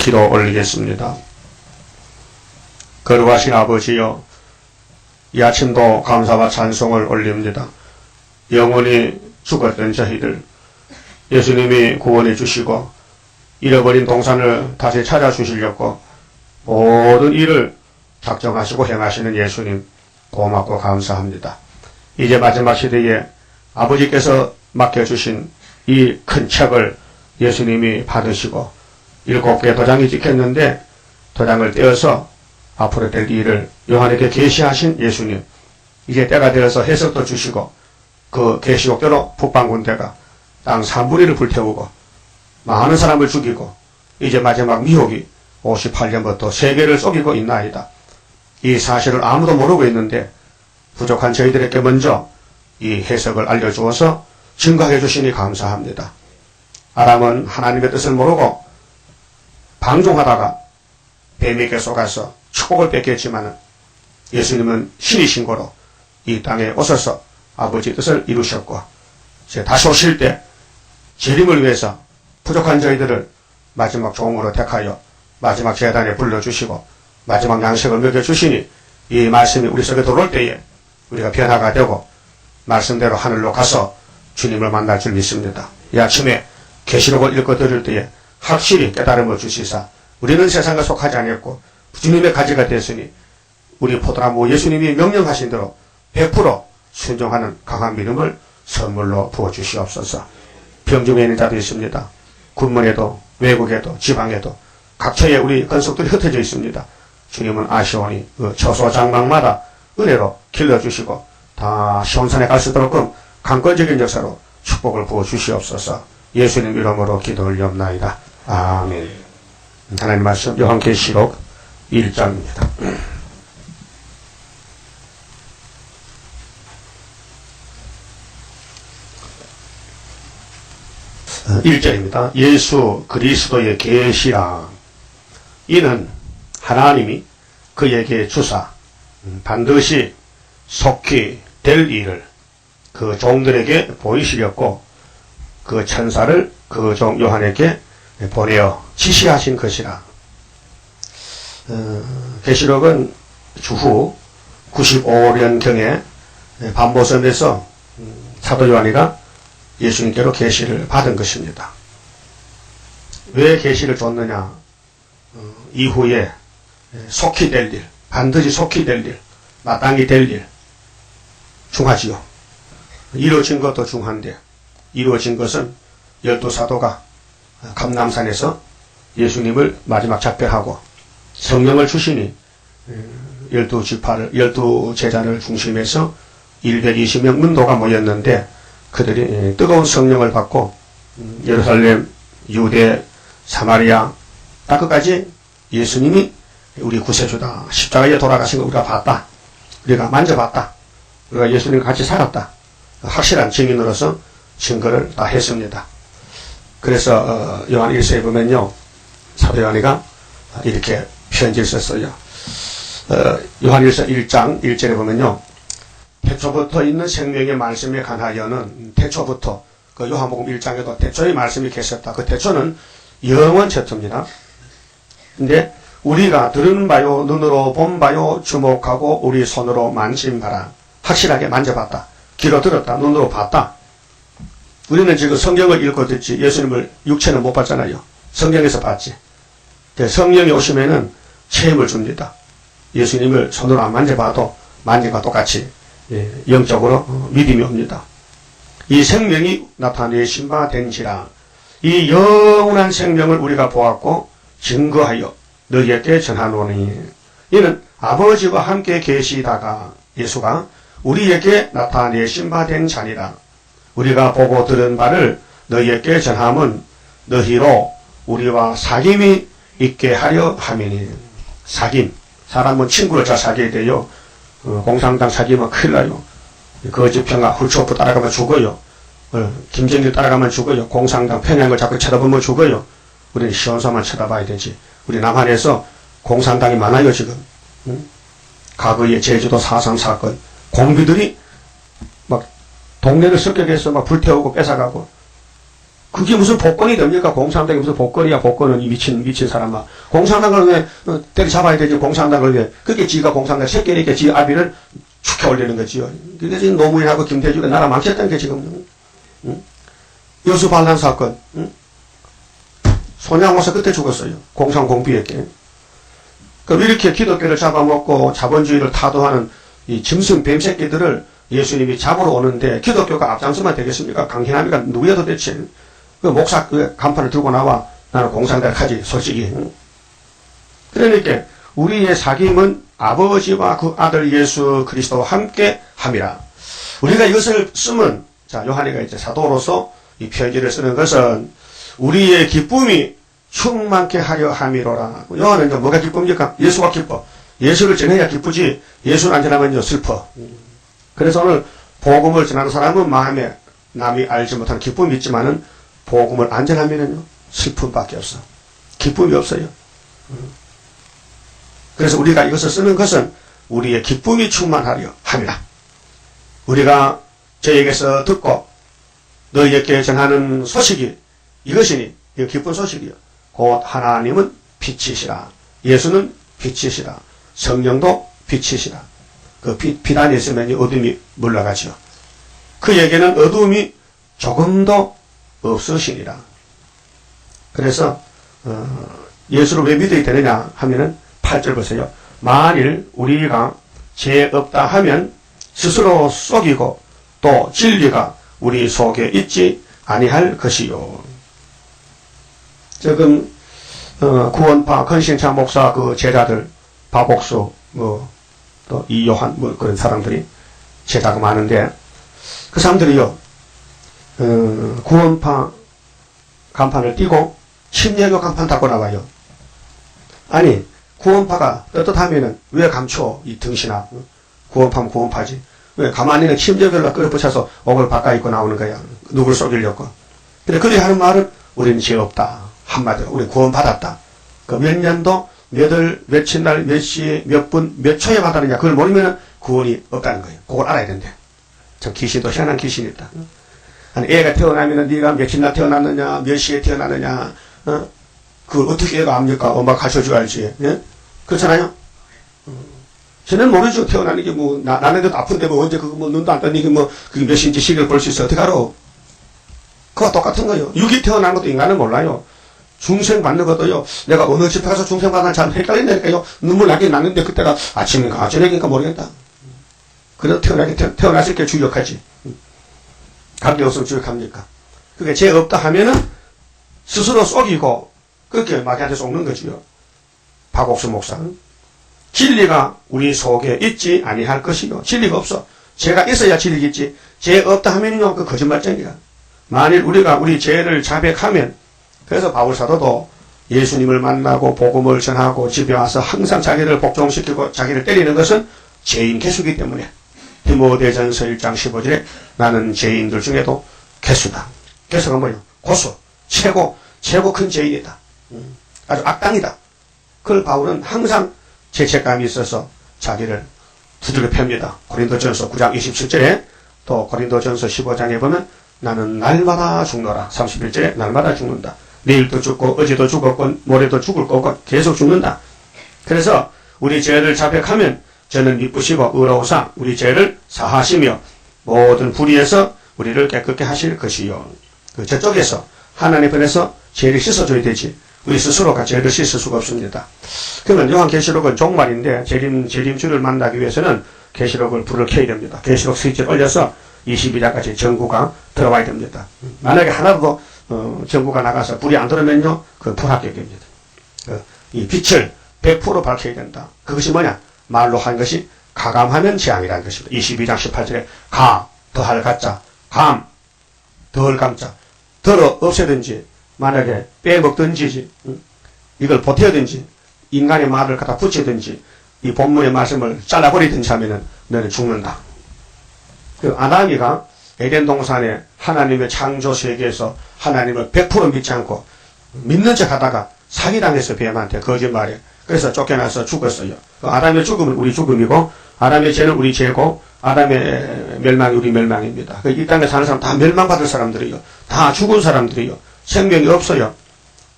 기도 올리겠습니다. 거룩하신 아버지여, 이 아침도 감사와 찬송을 올립니다. 영원히 죽었던 저희들 예수님이 구원해 주시고 잃어버린 동산을 다시 찾아주시려고 모든 일을 작정하시고 행하시는 예수님 고맙고 감사합니다. 이제 마지막 시대에 아버지께서 맡겨주신 이 큰 책을 예수님이 받으시고 7개의 도장이 찍혔는데 도장을 떼어서 앞으로 될 일을 요한에게 계시하신 예수님, 이제 때가 되어서 해석도 주시고 그 계시록대로 북방군대가 땅 3분의 1을 불태우고 많은 사람을 죽이고 이제 마지막 미혹이 58년부터 세계를 속이고 있나이다. 이 사실을 아무도 모르고 있는데 부족한 저희들에게 먼저 이 해석을 알려주어서 증거해 주시니 감사합니다. 아람은 하나님의 뜻을 모르고 방종하다가 뱀에게 속아서 축복을 뺏겼지만 예수님은 신이신 거로 이 땅에 오셔서 아버지 뜻을 이루셨고 다시 오실 때 재림을 위해서 부족한 저희들을 마지막 종으로 택하여 마지막 제단에 불러주시고 마지막 양식을 먹여주시니 이 말씀이 우리 속에 들어올 때에 우리가 변화가 되고 말씀대로 하늘로 가서 주님을 만날 줄 믿습니다. 이 아침에 계시록을 읽고 들을 때에 확실히 깨달음을 주시사 우리는 세상과 속하지 아니었고 주님의 가지가 됐으니 우리 포도나무 예수님이 명령하신 대로 100% 순종하는 강한 믿음을 선물로 부어주시옵소서. 병중에 있는 자도 있습니다. 군문에도 외국에도 지방에도 각처에 우리 건석들이 흩어져 있습니다. 주님은 아시오니 그 처소장막마다 은혜로 길러주시고 다 시온산에 갈 수 있도록 강권적인 역사로 축복을 부어주시옵소서. 예수님 이름으로 기도 올리옵나이다. 아멘. 하나님 말씀 요한계시록 1장입니다. 1절입니다. 예수 그리스도의 계시라. 이는 하나님이 그에게 주사 반드시 속히 될 일을 그 종들에게 보이시렸고 그 천사를 그 종 요한에게 보내어 지시하신 것이라. 계시록은 주후 95년경에 반보섬에서 사도 요한이가 예수님께로 계시를 받은 것입니다. 왜 계시를 줬느냐? 이후에 속히 될 일, 반드시 속히 될 일, 마땅히 될 일 중하지요. 이루어진 것도 중한데 이루어진 것은 12사도가 감람산에서 예수님을 마지막 작별하고 성령을 주시니 12지파를 12제자를 중심해서 120명 문도가 모였는데 그들이 뜨거운 성령을 받고 예루살렘, 유대, 사마리아 딱 끝까지 예수님이 우리 구세주다, 십자가에 돌아가신 거 우리가 봤다, 우리가 만져봤다, 우리가 예수님과 같이 살았다, 확실한 증인으로서 증거를 다 했습니다. 그래서 요한 1서에 보면요, 사도 요한이가 이렇게 편지를 썼어요. 요한 1서 1장 1절에 보면요, 태초부터 있는 생명의 말씀에 관하여는 태초부터 그 요한복음 1장에도 태초의 말씀이 계셨다. 그 태초는 영원 최초입니다. 근데 우리가 들은 바요, 눈으로 본 바요, 주목하고 우리 손으로 만진 바라. 확실하게 만져봤다. 귀로 들었다. 눈으로 봤다. 우리는 지금 성경을 읽고 듣지 예수님을 육체는 못 봤잖아요. 성경에서 봤지. 성령이 오시면은 체험을 줍니다. 예수님을 손으로 안 만져봐도 만진 것과 똑같이 영적으로 믿음이 옵니다. 이 생명이 나타내신 바 된지라. 이 영원한 생명을 우리가 보았고 증거하여 너희에게 전하노니. 이는 아버지와 함께 계시다가 예수가 우리에게 나타내신 바 된 자니라. 우리가 보고 들은 바를 너희에게 전함은 너희로 우리와 사귐이 있게 하려 함이니. 사귐. 사람은 친구를 잘 사귀어야 돼요. 공산당 사귀면 큰일 나요. 거짓평화 훌초프 따라가면 죽어요. 김정일 따라가면 죽어요. 공산당 편향한 걸 자꾸 쳐다보면 죽어요. 우리는 시원사만 쳐다봐야 되지. 우리 남한에서 공산당이 많아요 지금. 과거에 제주도 4.3 사건 공비들이 막 동네를 습격해서 막 불태우고 뺏어가고 그게 무슨 복권이 됩니까? 공산당이 무슨 복권이야, 복권은 이 미친 사람아. 공산당을 왜, 때려잡아야 되지, 공산당을 왜. 그게 지가 공산당 새끼니까 지 아비를 축해 올리는 거지요. 그게 지금 노무현하고 김대중이 나라 망쳤다는 게 지금. 응? 여수 반란 사건, 응? 손양호사 그때 죽었어요. 공산공비에게. 그럼 이렇게 기독교를 잡아먹고 자본주의를 타도하는 이 짐승 뱀새끼들을 예수님이 잡으러 오는데 기독교가 앞장서면 되겠습니까? 강hin합니까? 누구야 도대체? 그 목사 그 간판을 들고 나와 나는 공산당 하지 솔직히. 그러니까 우리의 사귐은 아버지와 그 아들 예수 그리스도와 함께 함이라. 우리가 이것을 쓰면 자 요한이가 이제 사도로서 이 편지를 쓰는 것은 우리의 기쁨이 충만케 하려 함이로라. 요한은 이제 뭐가 기쁩니까? 예수가 기뻐. 예수를 전해야 기쁘지 예수를 안 전하면요 슬퍼. 그래서 오늘 복음을 전하는 사람은 마음에 남이 알지 못하는 기쁨이 있지만은 복음을 안 전하면은요 슬픔밖에 없어. 기쁨이 없어요. 그래서 우리가 이것을 쓰는 것은 우리의 기쁨이 충만하려 함이라. 우리가 저에게서 듣고 너희에게 전하는 소식이 이것이니 이 기쁜 소식이요. 곧 하나님은 빛이시라. 예수는 빛이시라. 성령도 빛이시라. 그 빛 안에 있으면 어둠이 물러가죠. 그에게는 어둠이 조금도 없으시니라. 그래서 예수를 왜 믿어야 되느냐 하면은 8절 보세요. 만일 우리가 죄 없다 하면 스스로 속이고 또 진리가 우리 속에 있지 아니할 것이요. 지금 구원파 건신차 목사 그 제자들 박옥수 또 이요한 그런 사람들이 제자가 많은데 그 사람들이요 구원파 간판을 띄고 침례교 간판 달고 나와요. 아니 구원파가 떳떳하면은 왜 감춰 이 등신아. 구원파면 구원파지. 왜 가만히는 침례교를 끌어붙여서 옥을 바꿔 입고 나오는 거야. 누구를 속이려고. 근데 그들이 하는 말은 우리는 죄 없다. 한마디로 우리 구원받았다. 그 몇 년도 몇 월 며칠 날 몇 시에 몇 분 몇 초에 받았느냐 그걸 모르면 구원이 없다는 거예요. 그걸 알아야 된대. 저 귀신도 희한한 귀신이 있다. 아니 애가 태어나면은 네가 며칠 날 태어났느냐 몇 시에 태어났느냐 그걸 어떻게 애가 압니까? 엄마 가르쳐줘야지. 예? 그렇잖아요. 쟤는 모르죠. 태어나는 게 뭐 나는데도 아픈데 뭐 언제 그거 뭐 눈도 안 떠니 뭐 그게 몇 시인지 시계를 볼 수 있어. 어떻게 알아? 그거 똑같은 거예요. 육이 태어난 것도 인간은 몰라요. 중생 받는 것도요. 내가 어느 집에 가서 중생 받나 잘 헷갈린다니까요. 눈물 나긴 났는데 그때가 아침인가 저녁인가 모르겠다. 그래도 태어났을 때 주역하지. 관계 없으면 주역합니까? 그게 죄 없다 하면은 스스로 속이고 그렇게 마귀한테 속는 거지요. 박옥수 목사. 진리가 우리 속에 있지 아니할 것이요. 진리가 없어. 죄가 있어야 진리가 있지. 죄 없다 하면요. 그 거짓말쟁이야. 만일 우리가 우리 죄를 자백하면 그래서 바울사도도 예수님을 만나고 복음을 전하고 집에 와서 항상 자기를 복종시키고 자기를 때리는 것은 죄인 개수이기 때문에 디모데전서 1장 15절에 나는 죄인들 중에도 개수다. 개수가 뭐예요? 고수. 최고 큰 죄인이다. 아주 악당이다. 그걸 바울은 항상 죄책감이 있어서 자기를 두들겨 팹니다. 고린도전서 9장 27절에 또 고린도전서 15장에 보면 나는 날마다 죽노라. 31절에 날마다 죽는다. 내일도 죽고 어제도 죽었고 모레도 죽을 거고 계속 죽는다. 그래서 우리 죄를 자백하면 저는 미쁘시고 의로우사 우리 죄를 사하시며 모든 불의에서 우리를 깨끗게 하실 것이요. 그 저쪽에서 하나님 편에서 죄를 씻어줘야 되지. 우리 스스로가 죄를 씻을 수가 없습니다. 그러면 요한계시록은 종말인데 재림주를 만나기 위해서는 계시록을 불을 켜야 됩니다. 계시록 스위치를 올려서 22장까지 전구가 들어와야 됩니다. 만약에 하나도 전구가 나가서 불이 안 들어오면요, 그 불합격입니다. 이 빛을 100% 밝혀야 된다. 그것이 뭐냐? 말로 한 것이 가감하면 재앙이라는 것입니다. 22장 18절에 가, 더할 가짜, 감, 덜 감자, 덜어 없애든지, 만약에 빼먹든지, 이걸 보태든지, 인간의 말을 갖다 붙이든지, 이 본문의 말씀을 잘라버리든지 하면은 너는 죽는다. 그 아담이가 에덴 동산에 하나님의 창조 세계에서 하나님을 100% 믿지 않고 믿는 척 하다가 사기당했어, 뱀한테. 거짓말에. 그래서 쫓겨나서 죽었어요. 아담의 죽음은 우리 죽음이고, 아담의 죄는 우리 죄고, 아담의 멸망이 우리 멸망입니다. 이 땅에 사는 사람 다 멸망받을 사람들이요. 다 죽은 사람들이요. 생명이 없어요.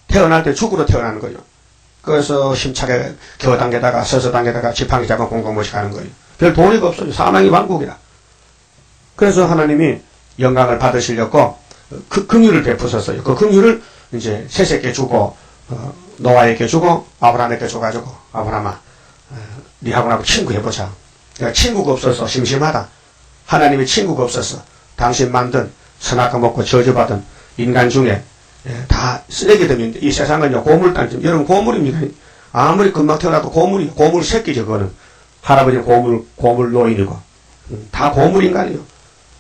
태어날 때 죽으러 태어나는 거예요. 그래서 힘차게 겨당에다가 서서당에다가 지팡이 잡아 공공모시 가는 거예요. 별 도리가 없어요. 사망이 왕국이라. 그래서 하나님이 영광을 받으시려고 그 긍휼을 베푸셨어요. 그 긍휼을 이제 셋에게 주고 노아에게 주고 아브라함에게 줘가지고 아브라함아 니하고 친구 해보자. 그러니까 친구가 없어서 심심하다. 하나님이 친구가 없어서 당신 만든 선악과 먹고 저주받은 인간 중에 다 쓰레기들인데 이 세상은요 고물단지 여러분 고물입니다. 아무리 금방 태어나도 고물이에요. 고물 새끼죠. 그거는 할아버지는 고물 노인이고 다 고물 인간이에요.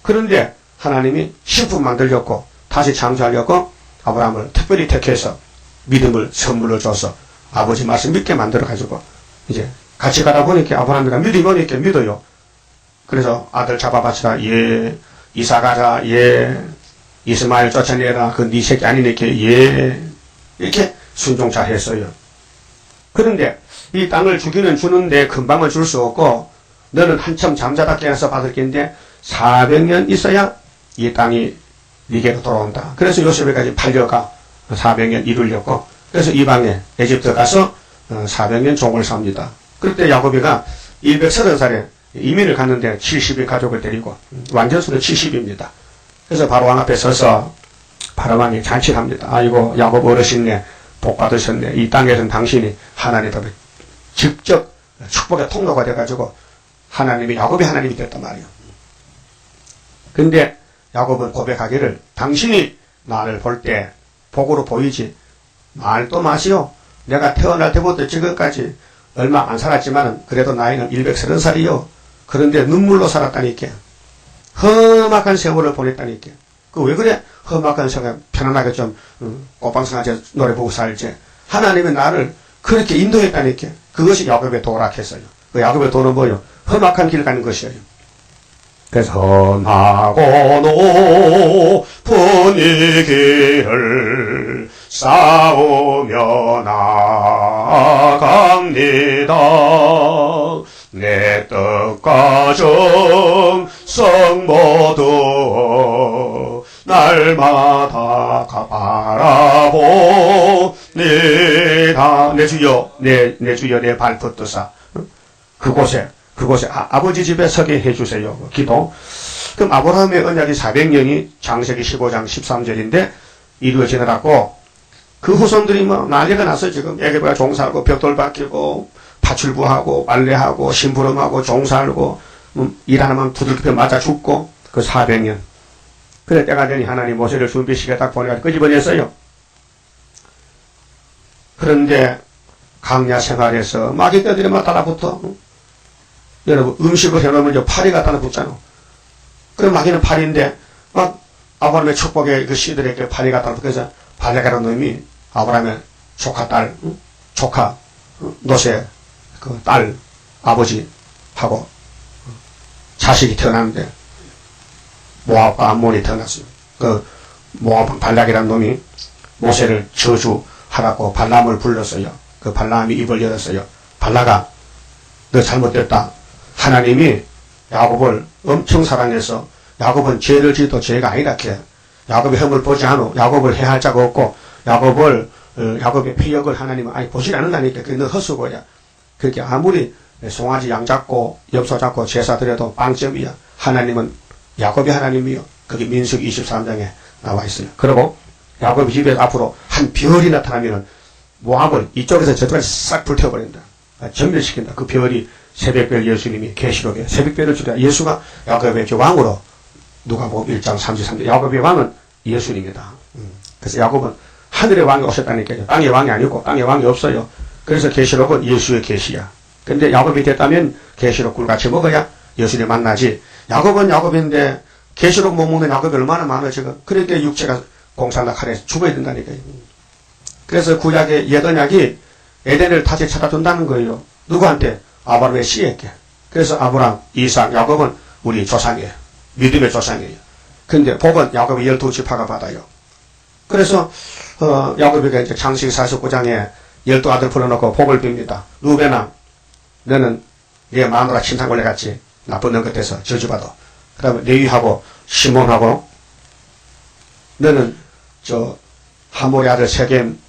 그런데 하나님이 식품 만들려고 다시 창조하려고 아브라함을 특별히 택해서 믿음을 선물로 줘서 아버지 말씀 믿게 만들어가지고 이제 같이 가다 보니까 아브라함이가 믿음이 오니까 믿어요. 그래서 아들 잡아바치라. 예. 이사 가라. 예. 이스마엘 쫓아내라. 그 네 새끼 아니니까 예. 이렇게 순종 잘 했어요. 그런데 이 땅을 주는데 금방은 줄 수 없고 너는 한참 잠자다 깨어서 받을 텐데 400년 있어야 이 땅이 네게로 돌아온다. 그래서 요셉에까지 팔려가 400년 이루려고 그래서 이방에 에집트 가서 400년 종을 삽니다. 그때 야곱이가 130살에 이민을 갔는데 70의 가족을 데리고 완전수는 70입니다. 그래서 바로왕 앞에 서서 바로왕이 잔치합니다. 아이고 야곱 어르신네 복 받으셨네. 이 땅에서는 당신이 하나님 앞에 직접 축복의 통로가 돼가지고 하나님이 야곱이 하나님이 됐단 말이에요. 근데 야곱은 고백하기를 당신이 나를 볼 때 복으로 보이지 말도 마시오. 내가 태어날 때부터 지금까지 얼마 안 살았지만 그래도 나이는 130살이요. 그런데 눈물로 살았다니까. 험악한 세월을 보냈다니까. 그 왜 그래? 험악한 세월 편안하게 좀 꽃방송하지 노래 보고 살지. 하나님이 나를 그렇게 인도했다니까. 그것이 야곱의 도락했어요. 그 야곱의 도는 뭐요? 험악한 길 가는 것이에요. 그래서 험하고 높은 이 길을 싸우며 나아갑니다. 내 뜻과 정성 모두 날마다 바라보니다. 내 주여 내 주여 내 발붙드사 그곳에 아버지 집에 서게 해주세요. 기도. 그럼 아브라함의 언약이 400년이 창세기 15장 13절인데 이루어지느라고 그 후손들이 뭐 난리가 났어요. 지금 애굽에 종살고 벽돌 박히고 파출부하고 빨래하고 심부름하고 종살고 일 하나만 두들겨 맞아 죽고 그 400년. 그래 때가 되니 하나님 모세를 준비시켜 딱 보내가지고 끄집어냈어요. 그런데 강야 생활에서 마귀 떼들이 막 달라붙어. 여러분 음식을 해놓으면 파리가 달라붙잖아. 그럼 마귀는 파리인데 막 아브라함의 축복의 그 씨들에게 파리가 달라붙어. 그래서 발레가라는 놈이 아브라함의 조카 딸 조카 노세 그 딸 아버지하고 자식이 태어났는데 모압과 암몬이 태어났어요. 그 모압 발락이라는 놈이 모세를 저주하라고 발람을 불렀어요. 그 발람이 입을 열었어요. 발라가 너 잘못됐다. 하나님이 야곱을 엄청 사랑해서 야곱은 죄를 지어도 죄가 아니라 캐. 야곱의 흠을 보지 않아. 야곱을 해할 자가 없고 야곱의 피역을 하나님은 아니 보지 않는다니까. 그게 너 헛수고야. 그렇게 아무리 송아지 양 잡고 엽소 잡고 제사 드려도 빵점이야. 하나님은 야곱이 하나님이요. 그게 민수기 23장에 나와 있어요. 그리고 야곱의 집에 앞으로 한 별이 나타나면은 모압을 이쪽에서 저쪽에서 싹 불태워버린다. 전멸시킨다. 그 별이 새벽별 예수님이 계시록에 새벽별을 주려 예수가 야곱의 왕으로 누가복음 1장 33절 야곱의 왕은 예수님이다. 그래서 야곱은 하늘의 왕이 오셨다니까요. 땅의 왕이 아니고 땅의 왕이 없어요. 그래서 계시록은 예수의 계시야. 근데 야곱이 됐다면 계시록 꿀같이 먹어야 예수님 만나지. 야곱은 야곱인데 계시록 못 먹는 야곱이 얼마나 많아 지금. 그러니까 육체가 공산락하래 죽어야 된다니까요. 그래서 구약의 옛 언약이 에덴을 다시 찾아준다는 거예요. 누구한테? 아브라함의 씨에게. 그래서 아브라함, 이삭, 야곱은 우리 조상이에요. 믿음의 조상이에요. 근데 복은 야곱의 12지파가 받아요. 그래서 야곱이가 이제 창세기 49장에 12아들 불러놓고 복을 빕니다. 루벤아, 너는 네 마누라 침상벌레 같이 나쁜 놈 끝에서 저주받아. 그 다음에 레위하고 시몬하고 너는 하몰의 아들 세겜,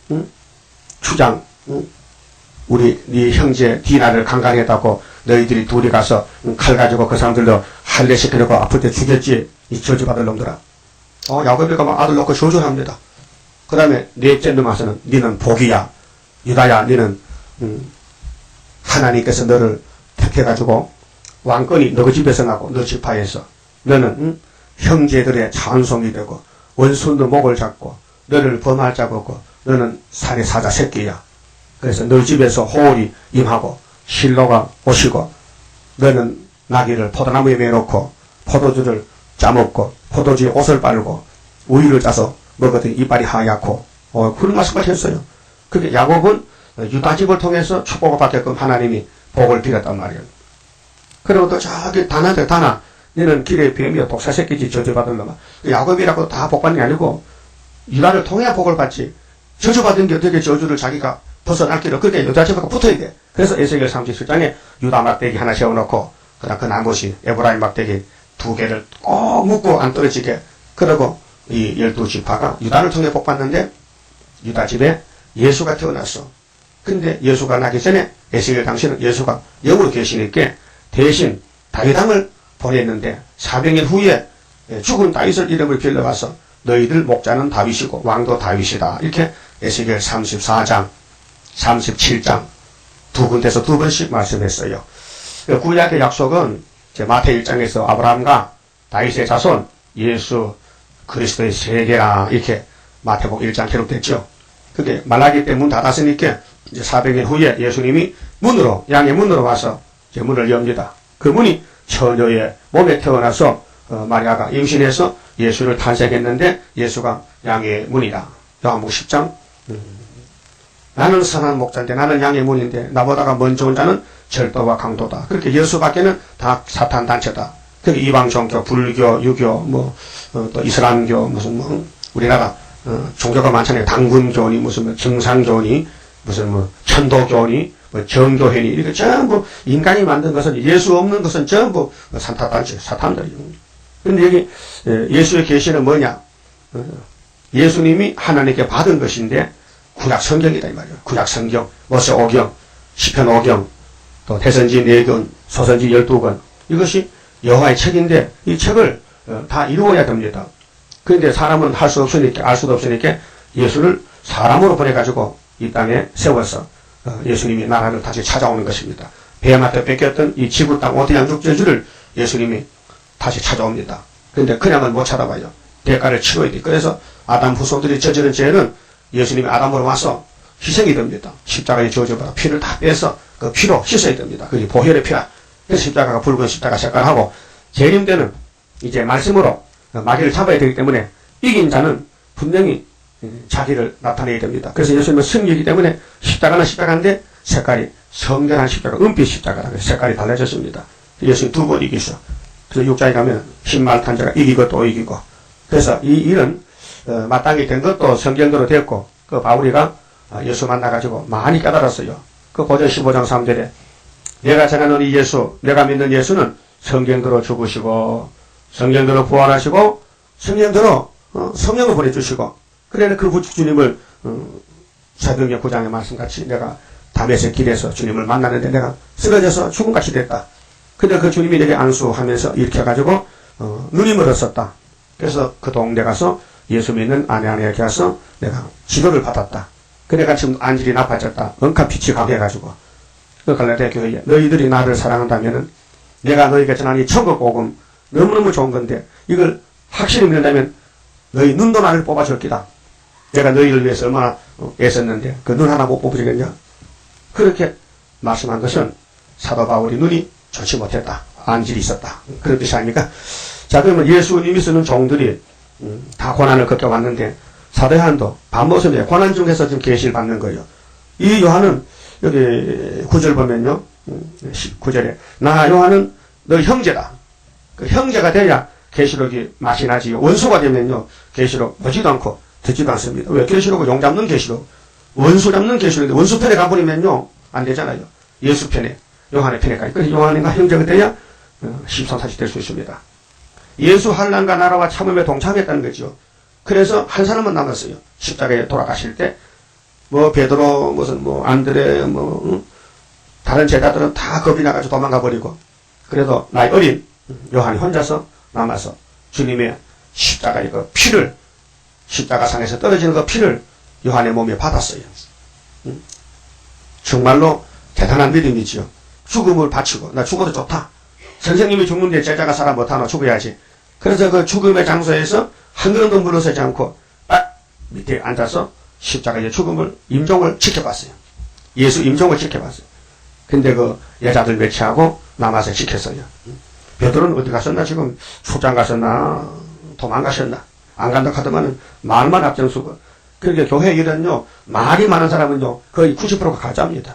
추장, 우리 네 형제 디나를 강간했다고 너희들이 둘이 가서 칼 가지고 그 사람들도 할례시키려고 아플 때 죽였지. 이 저주받을 놈들아. 야곱이가 막 아들 놓고 저주합니다. 그 다음에 넷째 놈 와서는 너는 복이야. 유다야, 너는 하나님께서 너를 택해가지고 왕권이 너 집에서 나고 너 지파에서 너는 형제들의 찬송이 되고 원수도 목을 잡고 너를 범할 자가 없고 너는 산의 사자 새끼야. 그래서 너 집에서 호울이 임하고 실로가 오시고 너는 나귀를 포도나무에 매놓고 포도주를 짜먹고 포도주에 옷을 빨고 우유를 짜서 먹었더니 이빨이 하얗고 그런 말씀까지 했어요. 그게 야곱은 유다 집을 통해서 축복을 받게끔 하나님이 복을 빌었단 말이에요. 그리고 또 저기 다나 너는 길에 뱀이여 독사 새끼지 저주받을 놈아. 야곱이라고 다 복 받는 게 아니고 유다를 통해야 복을 받지. 저주받은 게 어떻게 저주를 자기가 벗어날 길을 그렇게 유다 집하고 붙어야 돼. 그래서 에스겔 37장에 유다 막대기 하나 세워놓고 그다음 그 나머지 에브라임 막대기 2개를 꼭 묶고 안 떨어지게. 그러고 이 12지파가 유다를 통해 복 받는데 유다 집에 예수가 태어났어. 근데 예수가 나기 전에 에스겔 당시는 예수가 영으로 계시니까 대신 다윗왕을 보냈는데 400년 후에 죽은 다윗을 이름을 빌려가서 너희들 목자는 다윗이고 왕도 다윗이다. 이렇게 에스겔 34장, 37장 두 군데서 두 번씩 말씀했어요. 구약의 약속은 마태 1장에서 아브라함과 다윗의 자손 예수 그리스도의 세계라 이렇게 마태복음 1장 기록됐죠. 그게 말라기 때 문 닫았으니까 이제 400년 후에 예수님이 문으로 양의 문으로 와서 이제 문을 엽니다. 그 문이 처녀의 몸에 태어나서 마리아가 임신해서 예수를 탄생했는데 예수가 양의 문이다. 요한복음 10장 나는 선한 목자인데 나는 양의 문인데 나보다가 먼저 온 자는 절도와 강도다. 그렇게 예수밖에는 다 사탄 단체다. 그게 이방 종교, 불교, 유교, 또 이슬람교, 우리나라 종교가 많잖아요. 당군교니, 정상교니, 천도교니, 정교회니, 이렇게 전부 인간이 만든 것은 예수 없는 것은 전부 산타단체, 사탄들이죠. 근데 여기 예수의 계시는 뭐냐? 예수님이 하나님께 받은 것인데 구약 성경이다 이 말이에요. 구약 성경, 모세 5경, 시편 5경, 또 대선지 4권, 소선지 12권. 이것이 여호와의 책인데 이 책을 다 이루어야 됩니다. 그런데 사람은 할 수 없으니까 알 수도 없으니까 예수를 사람으로 보내가지고 이 땅에 세워서 예수님이 나라를 다시 찾아오는 것입니다. 뱀한테 뺏겼던 이 지구 땅 오대양족 저주를 예수님이 다시 찾아옵니다. 그런데 그냥은 못 찾아봐요. 대가를 치러야 돼. 그래서 아담 후손들이 저지른 죄는 예수님이 아담으로 와서 희생이 됩니다. 십자가에 저주받아 피를 다 빼서 그 피로 씻어야 됩니다. 그게 보혈의 피라. 그래서 십자가가 붉은 십자가 색깔하고 재림되는 이제 말씀으로 마귀를 잡아야 되기 때문에 이긴 자는 분명히 자기를 나타내야 됩니다. 그래서 예수님은 승리이기 때문에 십자가는 십자가인데 색깔이 성결한 십자가, 은빛 십자가라고 색깔이 달라졌습니다. 예수님 두 번 이기셔. 그래서 6장에 가면 신말탄 자가 이기고 또 이기고. 그래서 이 일은 마땅히 된 것도 성경대로 됐고 그 바울이가 예수 만나가지고 많이 깨달았어요. 그 고전 15장 3절에 내가 전하는 이 예수, 내가 믿는 예수는 성경대로 죽으시고 성경대로 부활하시고 성경대로 성령을 보내주시고 그래 그 주님을 사도행전 9장의 말씀같이 내가 다메섹 길에서 주님을 만났는데 내가 쓰러져서 죽음같이 됐다. 근데 그 주님이 내게 안수하면서 이렇게 해가지고 눈이 멀었었다. 그래서 그 동네 가서 예수 믿는 아내에게 가서 내가 지도를 받았다. 그 내가 지금 안질이 나빠졌다. 엉카 빛이 가게 해가지고 그 갈라디아 교회에 너희들이 나를 사랑한다면은 내가 너희에게 전한 이 천국 복음 너무너무 좋은 건데 이걸 확실히 믿는다면 너희 눈도 나를 뽑아줄 기다. 내가 너희를 위해서 얼마나 애썼는데 그 눈 하나 못 뽑아주겠냐. 그렇게 말씀한 것은 사도 바울이 눈이 좋지 못했다. 안질이 있었다. 그런 뜻이 아닙니까? 자, 그러면 예수님이 쓰는 종들이 다 고난을 겪어왔는데 사도 요한도 반모섬에 고난 중에서 지금 계시를 받는 거예요. 이 요한은 여기 9절 보면요. 9절에 나 요한은 너 형제다. 그 형제가 돼야 계시록이 맛이 나지. 원수가 되면요. 계시록 보지도 않고 듣지도 않습니다. 왜? 계시록은 용 잡는 계시록, 원수 잡는 계시록인데 원수 편에 가버리면요 안 되잖아요. 예수 편에, 요한의 편에 가니까 요한인가 형제가 돼야 13, 40 될 수 있습니다. 예수 환난과 나라와 참음에 동참했다는 거죠. 그래서 한 사람은 남았어요. 십자가에 돌아가실 때 뭐 베드로 무슨 뭐 안드레 뭐 다른 제자들은 다 겁이 나가지고 도망가 버리고, 그래도 나이 어린 요한이 혼자서 남아서 주님의 십자가의 그 피를, 십자가상에서 떨어지는 그 피를 요한의 몸에 받았어요. 정말로 대단한 믿음이지요. 죽음을 바치고, 나 죽어도 좋다. 선생님이 죽는데 제자가 살아 못하나, 죽어야지. 그래서 그 죽음의 장소에서 한 걸음도 물러서지 않고 밑에 앉아서 십자가의 죽음을, 임종을 지켜봤어요. 예수 임종을 지켜봤어요. 근데 그 여자들 매치하고 남아서 지켰어요. 베드로는 어디 갔었나? 지금 출장 갔었나? 도망가셨나? 안 간다 하더만은 말만 앞장서고. 그러니까 교회 일은요, 말이 많은 사람은요 거의 90%가 가짜입니다.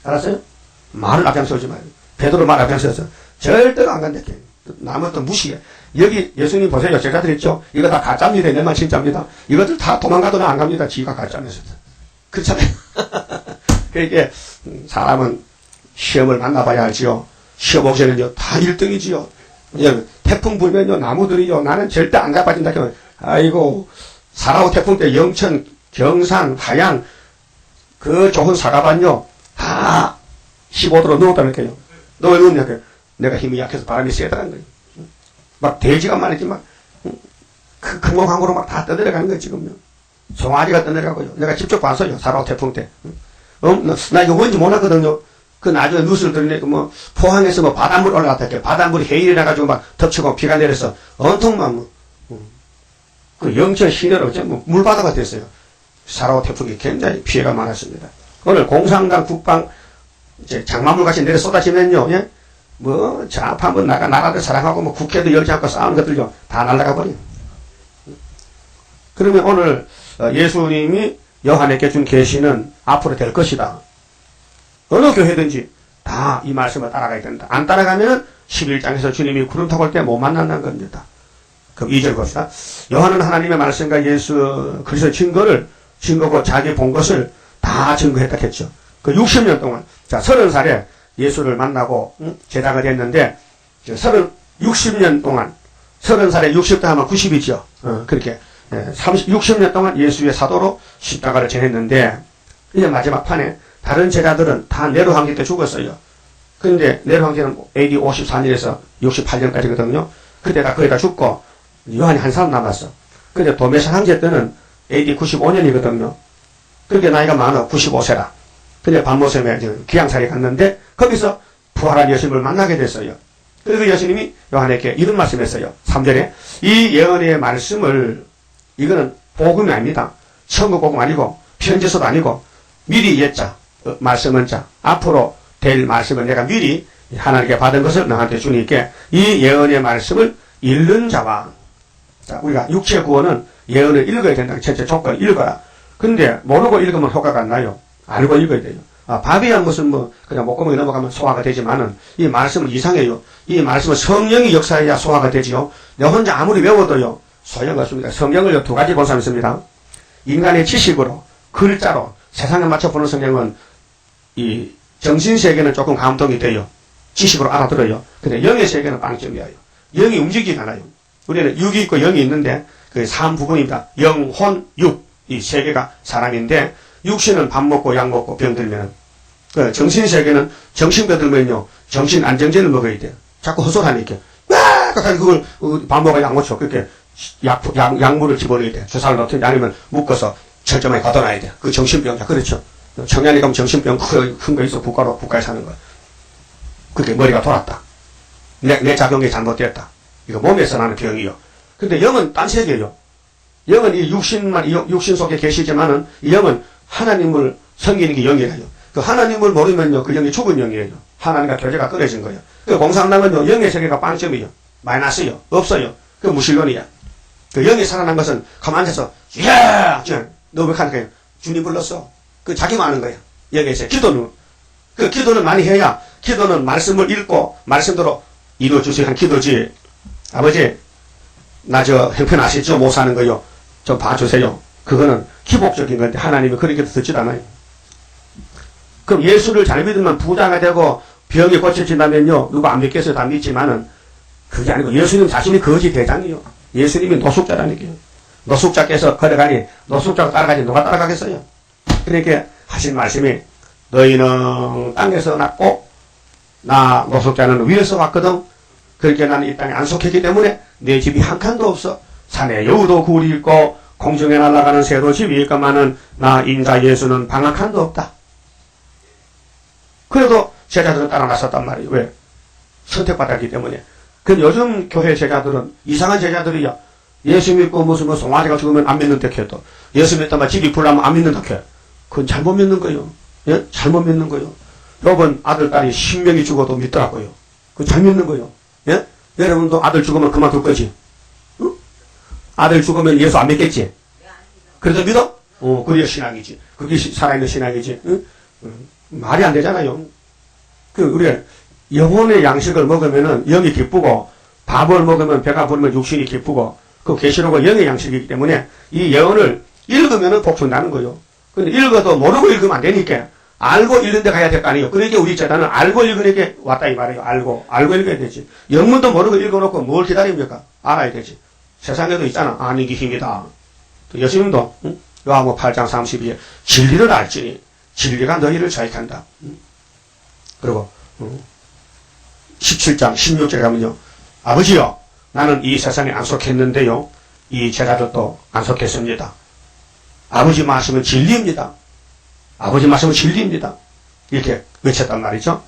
알았어요? 말을 앞장서지 마요. 베드로 말 앞장서서 절대로 안 간다. 남은 또 무시해. 여기 예수님 보세요. 제자들 있죠? 이거 다 가짜입니다. 내만 진짜입니다. 이것들 다 도망가도 안 갑니다. 지가 가짜면서. 그렇잖아요. 그러니까 사람은 시험을 만나봐야 알지요. 시험 오기 전에는요 다 1등이지요. 태풍 불면요 나무들이요, 나는 절대 안 가빠진다. 아이고, 사라오 태풍 때 영천, 경산, 하양 그 좋은 사과반요 다 15도로 누웠다는 거예요. 너 왜 누웠냐? 내가 힘이 약해서 바람이 세다는 거예요. 막 돼지가 많았지, 막 큰 공항으로 막 다 떠내려가는 거예요. 지금요 송아지가 떠내려가고요. 내가 직접 봤어요. 사라오 태풍 때. 나 이거 뭔지 몰랐거든요. 그 나중에 뉴스를 들으니까 뭐 포항에서 뭐 바닷물 올라갔다 했게, 바닷물이 해일이 나가지고 막 덮치고 비가 내려서 온통만 뭐 그 영천 시내로 뭐 물바다가 됐어요. 사라오 태풍이 굉장히 피해가 많았습니다. 오늘 공산당 국방 이제 장마물 같이 내려 쏟아지면요, 예? 뭐 좌파면 나라를 사랑하고 뭐 국회도 열지 않고 싸우는 것들요 다 날아가 버려요. 그러면 오늘 예수님이 요한에게 준 계시는 앞으로 될 것이다. 어느 교회든지 다 이 말씀을 따라가야 된다. 안 따라가면 11장에서 주님이 구름 타고 올 때 못 만난다는 겁니다. 그럼 2절 봅시다. 요한은 하나님의 말씀과 예수 그리스도의 증거고 자기 본 것을 다 증거했다 했죠. 그 60년 동안, 자 30살에 예수를 만나고 제자가 됐는데 60년 동안 30살에 60도 하면 90이죠. 그렇게 60년 동안 예수의 사도로 십자가를 지냈는데, 이제 마지막 판에 다른 제자들은 다 네로 황제 때 죽었어요. 근데 네로 황제는 AD 54년에서 68년까지거든요. 그때 다 거의 다 죽고 요한이 한 사람 남았어. 근데 도메산 황제 때는 AD 95년이거든요. 그렇게 나이가 많아, 95세라. 근데 반모섬에 귀양살이 갔는데 거기서 부활한 예수님을 만나게 됐어요. 그래서 예수님이 요한에게 이런 말씀했어요. 3절에 이 예언의 말씀을, 이거는 복음이 아닙니다. 천국 복음 아니고 편지서도 아니고 미리 옛자, 말씀은 자, 앞으로 될 말씀을 내가 미리 하나님께 받은 것을 너한테 주니까 이 예언의 말씀을 읽는 자와, 자, 우리가 육체 구원은 예언을 읽어야 된다는 첫째 조건, 읽어라. 근데 모르고 읽으면 효과가 안 나요. 알고 읽어야 돼요. 밥이야 무슨 뭐 그냥 목구멍에 넘어가면 소화가 되지만은 이 말씀은 이상해요. 이 말씀은 성령이 역사해야 소화가 되지요. 내 혼자 아무리 외워도요 소용없습니다. 성경을 두 가지 본 사람이 있습니다. 인간의 지식으로, 글자로 세상에 맞춰 보는 성경은 이 정신세계는 조금 감동이 돼요. 지식으로 알아들어요. 근데 영의 세계는 빵점이에요. 영이 움직이지 않아요. 우리는 육이 있고 영이 있는데 그 3부분입니다. 영, 혼, 육, 이 세 개가 사람인데, 육신은 밥 먹고 약 먹고 병들면, 그 정신세계는 정신병 들면요 정신 안정제를 먹어야 돼요. 자꾸 헛소리하니까 와! 그걸 밥 먹어 약 먹죠. 그렇게 약물을 집어넣어야 돼. 주사를 넣든지 아니면 묶어서 철저하게 가둬놔야 돼. 그 정신병자. 그렇죠. 청년이 가면 정신병 큰 거 있어. 국가에 사는 거. 그렇게 머리가 돌았다. 내 작용이 잘못됐다. 이거 몸에서 나는 병이요. 근데 영은 딴 세계요. 영은 이 육신 속에 계시지만은 이 영은 하나님을 섬기는 게 영이에요. 그 하나님을 모르면요 그 영이 죽은 영이에요. 하나님과 교제가 끊어진 거예요. 그 공산당은요 영의 세계가 빵점이요. 마이너스요. 없어요. 그 무신론이야. 그 영이 살아난 것은 가만 앉아서 야! 너 왜 하는 거야? 주님 불렀어. 그 자기만 아는 거야. 영의 세계. 그 기도는 많이 해야, 기도는 말씀을 읽고 말씀대로 이루어주세요 한 기도지. 아버지 나 저 형편 아시죠? 못 사는 거요. 좀 봐주세요. 그거는 기복적인 건데 하나님이 그렇게 듣지도 않아요. 그럼 예수를 잘 믿으면 부자가 되고 병이 고쳐진다면요, 누가 안 믿겠어요? 다 믿지만은 그게 아니고 예수님 자신이 거지 대장이요. 예수님이 노숙자라니까요. 노숙자께서 걸어가니 노숙자가 따라가지 누가 따라가겠어요? 그러니까 하신 말씀이 너희는 땅에서 났고 나 노숙자는 위에서 왔거든. 그렇게 나는 이 땅에 안 속했기 때문에 내 집이 한 칸도 없어. 산에 여우도 굴이 있고 공중에 날아가는 새도 집이 있건만은 나 인자 예수는 방 한 칸도 없다. 그래도 제자들은 따라 나섰단 말이에요. 왜? 선택받았기 때문에. 근데 요즘 교회 제자들은 이상한 제자들이야. 예수 믿고 무슨 송아지가 죽으면 안 믿는다 해도 예수 믿다만 집이 불나면 안 믿는다 해. 그건 잘못 믿는 거예요. 예? 잘못 믿는 거예요. 여러분 아들 딸이 10명이 죽어도 믿더라고요. 그건 잘 믿는 거예요. 예? 여러분도 아들 죽으면 그만둘 거지. 응? 아들 죽으면 예수 안 믿겠지? 그래도 믿어? 그게 신앙이지. 그게 살아있는 신앙이지. 응? 말이 안 되잖아요. 우리가 영혼의 양식을 먹으면은 영이 기쁘고 밥을 먹으면 배가 부르면 육신이 기쁘고 그 계시록은 영의 양식이기 때문에 이 예언을 읽으면은 복 준다는 거예요. 근데 읽어도 모르고 읽으면 안 되니까 알고 읽는 데 가야 될 거 아니에요. 그러니까 우리 제자는 알고 읽으니까 왔다 이 말이에요. 알고 읽어야 되지. 영문도 모르고 읽어놓고 뭘 기다립니까? 알아야 되지. 세상에도 있잖아. 아는 게 힘이다. 또 예수님도 응? 요한복음 8장 32에 진리를 알지니 진리가 너희를 자유한다. 그리고 17장 16절에 가면요. 아버지요 나는 이 세상에 안 속했는데요. 이 제자들도 안 속했습니다. 아버지 말씀은 진리입니다. 아버지 말씀은 진리입니다. 이렇게 외쳤단 말이죠.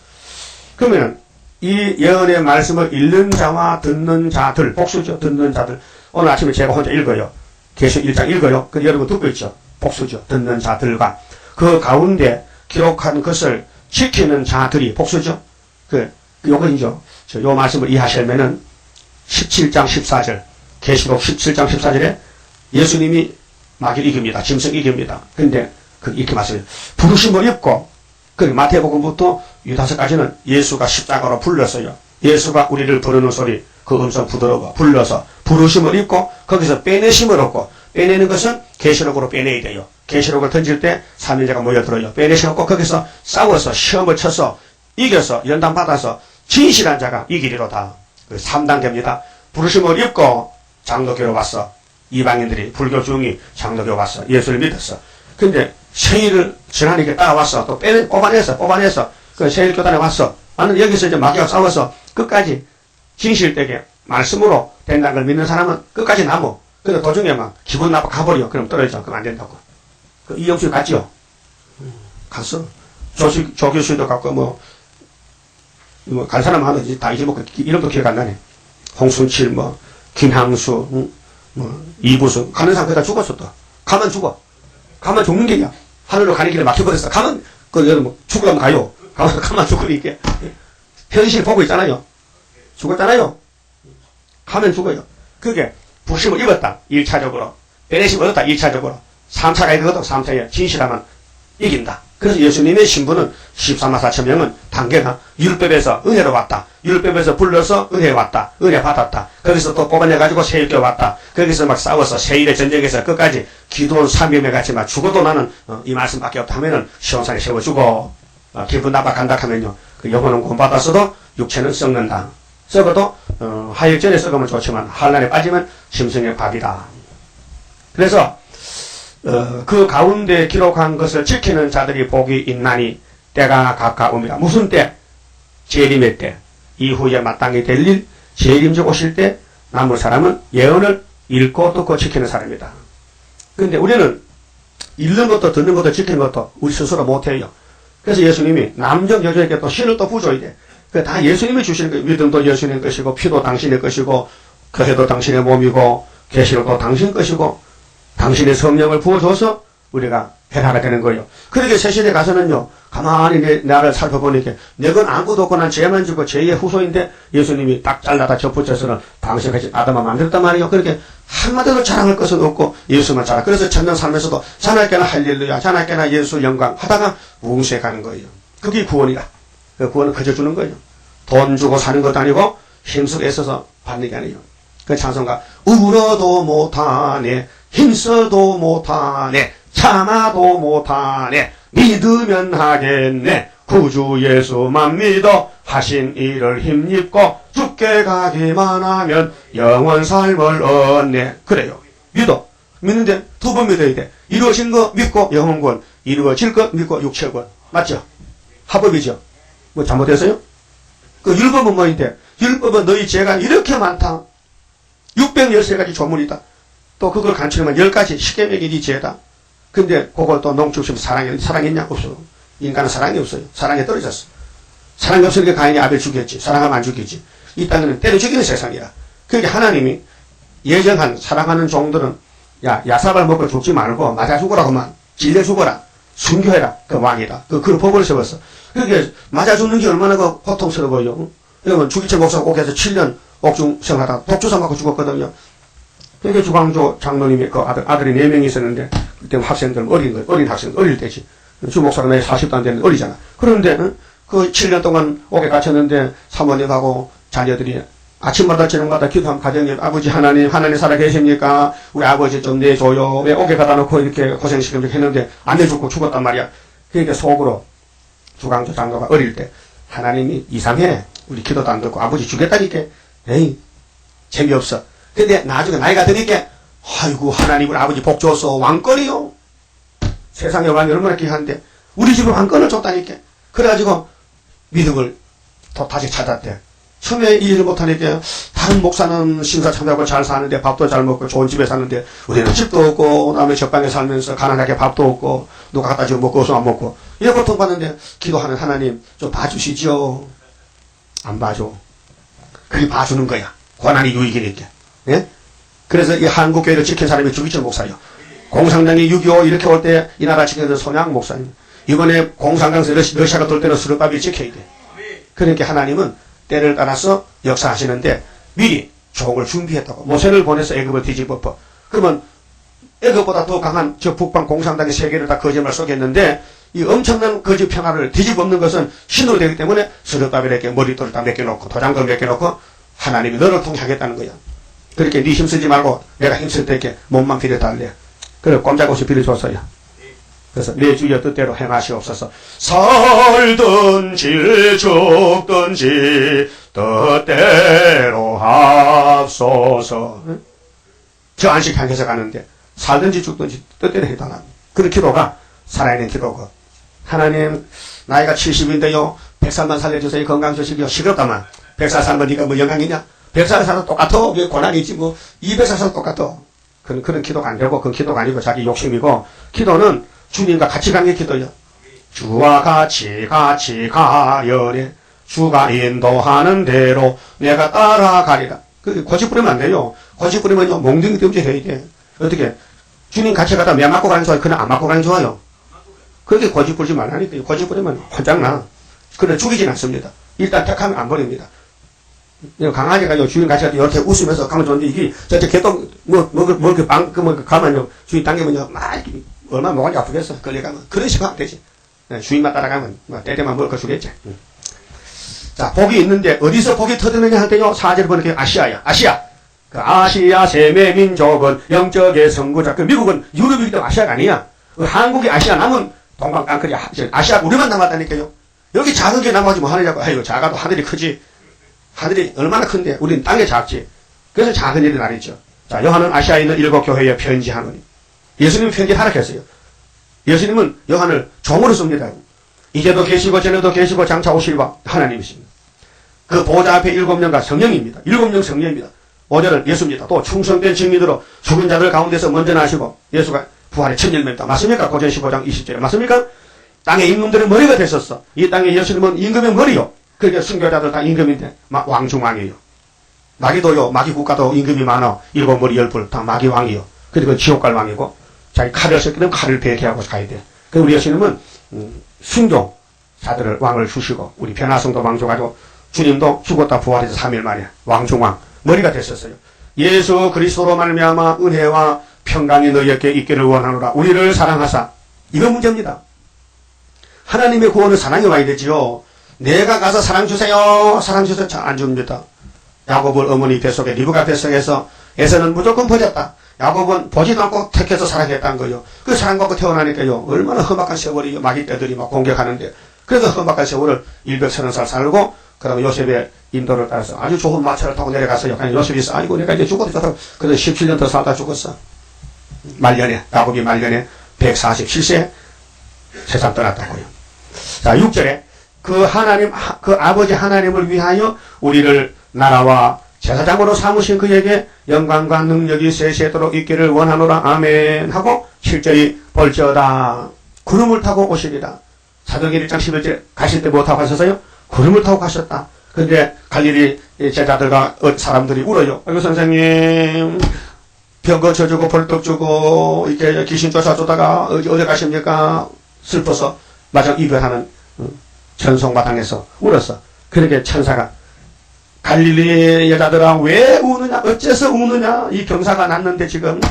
그러면 이 예언의 말씀을 읽는 자와 듣는 자들, 복수죠. 듣는 자들. 오늘 아침에 제가 혼자 읽어요. 계시록 1장 읽어요. 근데 여러분 듣고 있죠. 복수죠. 듣는 자들과 그 가운데 기록한 것을 지키는 자들이 복수죠. 요거이죠. 요 말씀을 이해하시려면은 17장 14절, 계시록 17장 14절에 예수님이 마귀를 이깁니다. 짐승 이깁니다. 근데 이렇게 말씀해요. 부르심을 입고, 마태복음부터 유다서까지는 예수가 십자가로 불렀어요. 예수가 우리를 부르는 소리, 그 음성 부드러워 불러서 부르심을 입고 거기서 빼내심을 얻고, 빼내는 것은 계시록으로 빼내야 돼요. 계시록을 던질 때 삼위일체가 모여들어요. 빼내셔놓고 거기서 싸워서 시험을 쳐서 이겨서 연단받아서 진실한 자가 이기리로다. 3단계입니다. 부르심을 입고 장로교로 왔어. 이방인들이 불교 중이 장로교 왔어. 예수를 믿었어. 근데 세일을 지나니까 따라왔어. 또 뽑아내서 그 세일 교단에 왔어. 나는 여기서 이제 마귀와 싸워서 끝까지 진실되게 말씀으로 된다는 걸 믿는 사람은 끝까지 남어. 근데 도중에 막 기분 나빠 가버려. 그럼 떨어져. 그럼 안 된다고. 이영수 갔죠? 갔어. 조교수도 갔고 간 사람 하는지 다 잊어먹고 이름도 기억 안 나네. 홍순칠 김항수 이부수 가는 사람 거의 다 죽었어. 또 가면 죽어. 가면 죽는 게야. 하늘로 가는 길에 막혀버렸어. 가면 죽으려면 가요. 가면 죽으니까 현실 보고 있잖아요. 죽었잖아요. 가면 죽어요. 그게 부심을 입었다. 1차적으로 빼내심을 얻었다. 2차적으로 3차가 있거든. 3차에 진실하면 이긴다. 그래서 예수님의 신분은 14만 4천 명은 단계가 율법에서 은혜로 왔다. 율법에서 불러서 은혜 왔다. 은혜 받았다. 거기서 또 뽑아내가지고 세일교 왔다. 거기서 막 싸워서 세일의 전쟁에서 끝까지 기도원 300명 같이 막 죽어도 나는 이 말씀밖에 없다 하면은 시원하게 세워주고 기분 나빠 간다 하면요. 그 영혼은 구원받았어도 육체는 썩는다. 썩어도 하일전에 썩으면 좋지만 환난에 빠지면 심성의 밥이다. 그래서 그 가운데 기록한 것을 지키는 자들이 복이 있나니 때가 가까움이라. 무슨 때? 재림의 때. 이후에 마땅히 될 일, 재림적 오실 때 남을 사람은 예언을 읽고 듣고 지키는 사람이다. 그런데 우리는 읽는 것도 듣는 것도 지키는 것도 우리 스스로 못해요. 그래서 예수님이 남정 여정에게 또 신을 또 부줘야 돼. 다 예수님이 주시는 거예요. 믿음도 예수님의 것이고 피도 당신의 것이고 교회도 당신의 몸이고 계시록도 당신 것이고 당신의 성령을 부어줘서 우리가 해나가 되는 거예요. 그렇게 세신에 가서는요, 가만히 나를 살펴보니까 내건 아무것도 없고 난 죄만 지고 죄의 후손인데 예수님이 딱 잘라다 접붙여서는 당신같이 아담아 만들었단 말이에요. 그렇게 한마디도 자랑할 것은 없고 예수만 자랑. 그래서 천년 살면서도 자나깨나 할렐루야, 자나깨나 예수 영광 하다가 웅수에 가는 거예요. 그게 구원이다. 그 구원은 그저 주는 거예요. 돈 주고 사는 것도 아니고 힘쓰고 애써서 받는 게 아니에요. 그 찬송가 울어도 못하네 힘써도 못하네. 참아도 못하네. 믿으면 하겠네. 구주 예수만 믿어 하신 일을 힘입고 죽게 가기만 하면 영원 삶을 얻네. 그래요. 믿어. 믿는데 두 번 믿어야 돼. 이루어진 거 믿고 영원권, 이루어질 거 믿고 육체권. 맞죠? 합법이죠. 뭐 잘못했어요? 그 율법은 뭐인데? 율법은 너희 죄가 이렇게 많다. 613가지 조문이다. 또 그걸 간추려면 10가지 십계명이 네 죄다. 근데 그걸 또 농축시면 사랑이 있냐? 없어. 인간은 사랑이 없어요. 사랑에 떨어졌어. 사랑이 없으니까 가인이 아벨 죽였지. 사랑하면 안 죽였지. 이 땅에는 때려 죽이는 세상이라. 그러니까 하나님이 예정한 사랑하는 종들은 야사발 먹고 죽지 말고 맞아 죽으라고만. 질려 죽어라. 순교해라. 그 왕이다. 그 법을 세웠어. 그렇게 맞아 죽는 게 얼마나 그 고통스러워요. 여러분 주기철 목사가 옥에서 7년 옥중 생활하다가 독주사 맞고 죽었거든요. 그러니까 주광조 장로님이 그 아들이 4명이 있었는데 그때 학생들 어린 학생들 어릴 때지. 주 목사가 나이 40도 안 되는 어리잖아. 그런데 그 7년 동안 옥에 갇혔는데 사모님하고 자녀들이 아침마다 저녁마다 기도하면 가정에 아버지 하나님 살아계십니까? 우리 아버지 좀 내줘요. 왜 옥에 가다 놓고 이렇게 고생시키면서 했는데 안 내주고 죽었단 말이야. 그러니까 속으로 주광조 장로가 어릴 때 하나님이 이상해. 우리 기도도 안 듣고 아버지 죽였다니까. 에이 재미없어. 근데 나중에 나이가 드니까 아이고 하나님 우리 아버지 복 줬어. 왕권이요. 세상에 왕이 얼마나 귀한데 우리 집은 왕권을 줬다니까. 그래가지고 믿음을 또 다시 찾았대. 처음에 이 일을 못하니까 다른 목사는 신사참배하고 잘 사는데 밥도 잘 먹고 좋은 집에 사는데 우리는 집도 없고 남의 적방에 살면서 가난하게 밥도 없고 누가 갖다 주고 먹고 없으면 안 먹고 이런 고통받는데 기도하는 하나님 좀 봐주시죠. 안 봐줘. 그게 봐주는 거야. 고난이 유익이니까. 예? 그래서 이 한국교회를 지킨 사람이 주기철 목사예요. 공산당이 6.25 이렇게 올 때 이 나라 지키는 손양 목사님. 이번에 공산당에서 러시아가 돌 때는 수르밥이 지켜야 돼. 그러니까 하나님은 때를 따라서 역사하시는데 미리 종을 준비했다고. 모세를 보내서 애굽을 뒤집어엎어. 그러면 애굽보다 더 강한 저 북방 공산당의 세계를 다 거짓말 속였는데 이 엄청난 거짓 평화를 뒤집어엎는 것은 신으로 되기 때문에 수르바벨에게 머리돌을 다 맡겨놓고 도장을 맡겨놓고 하나님이 너를 통해 하겠다는 거야. 그렇게 네 힘쓰지 말고 내가 힘쓸 때께 몸만 빌어달래. 그래 꼼짝없이 빌어줬어요. 그래서 내 주여 뜻대로 행하시옵소서. 살든지 죽든지 뜻대로 합소서. 저 안식 향해서 가는데 살든지 죽든지 뜻대로 해달라. 그런 기도가 살아있는 기도고. 하나님 나이가 70인데요 100살만 살려주세요. 건강 주시고요. 시끄럽다만 100살 사는 건 네가 뭐 영광이냐. 100살 사도 똑같아. 왜 고난이 있지 뭐 200살 사도 똑같아. 그런 기도가 안 되고 그건 기도가 아니고 자기 욕심이고 기도는 주님과 같이 가는 게 기도요. 주와 같이 가려래. 주가 인도하는 대로 내가 따라가리라. 고집 부리면 안 돼요. 고집 부리면요 몽둥이 뜸질해야 돼. 어떻게 주님 같이 가다 매 맞고 가는 게 좋아요? 그냥 안 맞고 가는 게 좋아요? 그렇게 고집 부리지 말라니까요. 고집 부리면 혼장나. 그래 죽이진 않습니다. 일단 택하면 안 버립니다. 강아지가 주인 같이 가도 이렇게 웃으면서 가면 좋은데 이게 저렇게 개똥 이렇게 가면요 주인 당기면요 막 얼마나 목이 아프겠어. 걸려가면 그런 식으로 하면 되지. 주인만 따라가면 때때만 먹을 거 주겠지. 자 복이 있는데 어디서 복이 터지느냐 할 때요 4절에 보니까 아시아야. 아시아. 그 아시아 세계 민족은 영적의 선구자. 그 미국은 유럽이기 때문에 아시아가 아니야. 한국이 아시아 남은 동방 땅끝이 아시아 우리만 남았다니까요. 여기 작은 게 남아가지고 뭐 하느냐고. 아이고 작아도 하늘이 크지. 하늘이 얼마나 큰데 우리는 땅에 작지. 그래서 작은 일이 나리죠. 자 요한은 아시아에 있는 7 교회에 편지하노니. 예수님은 편지를 하락했어요. 예수님은 요한을 종으로 씁니다. 이제도 계시고 전에도 계시고 장차 오실 바 하나님이십니다. 그 보좌 앞에 7명과 성령입니다. 7명 성령입니다. 5절은 예수입니다. 또 충성된 증인으로 죽은 자들 가운데서 먼저 나시고 예수가 부활의 첫 열매입니다. 맞습니까? 고전 15장 20절에 맞습니까? 땅의 임금들의 머리가 됐었어. 이 땅에 예수님은 임금의 머리요. 그러니까 순교자들 다 임금인데 왕중왕이에요. 마귀도요. 마귀 국가도 임금이 많아. 7머리 10불 다 마귀 왕이요. 그리고 지옥 갈 왕이고 자기 칼을 썼기 때문에 칼을 배개하고 가야 돼. 그 우리 예수님은 순교자들을 왕을 주시고 우리 변화성도 왕 줘가지고 주님도 죽었다 부활해서 3일 만에 왕중왕 머리가 됐었어요. 예수 그리스도로 말미암아 은혜와 평강이 너희에게 있기를 원하노라. 우리를 사랑하사. 이거 문제입니다. 하나님의 구원은 사랑이 와야 되지요. 내가 가서 사랑 주세요. 사랑 주세요. 잘 안 줍니다. 야곱을 어머니 뱃속에 리브가 뱃속에서 에서는 무조건 버렸다. 야곱은 보지도 않고 택해서 사랑했다는 거예요. 그 사랑받고 태어나니까요, 얼마나 험악한 세월이 마귀떼들이 막 공격하는데, 그래서 험악한 세월을 130살 살고, 그 다음에 요셉의 인도를 따라서 아주 좋은 마차를 타고 내려갔어요. 그냥 요셉이 아이고, 내가 이제 죽었다. 그래서 17년 더 살다 죽었어. 말년에, 야곱이 말년에 147세 세상 떠났다고요. 자, 6절에 그 하나님, 그 아버지 하나님을 위하여 우리를 나라와 제사장으로 삼으신 그에게 영광과 능력이 세세토록 있기를 원하노라. 아멘. 하고 7절이 볼지어다 구름을 타고 오시리라. 사도행전 1장 11절에 가실 때 뭐 타고 가셨어요? 구름을 타고 가셨다. 근데 갈릴리 제자들과 사람들이 울어요. 아이고 선생님, 병 고쳐주고 벌떡 주고 이렇게 귀신 쫓아주다가 어디 가십니까? 슬퍼서 마저 이별하는 전송마당에서 울었어. 그렇게 천사가 갈릴리 여자들아 왜 우느냐? 어째서 우느냐? 이 경사가 났는데 지금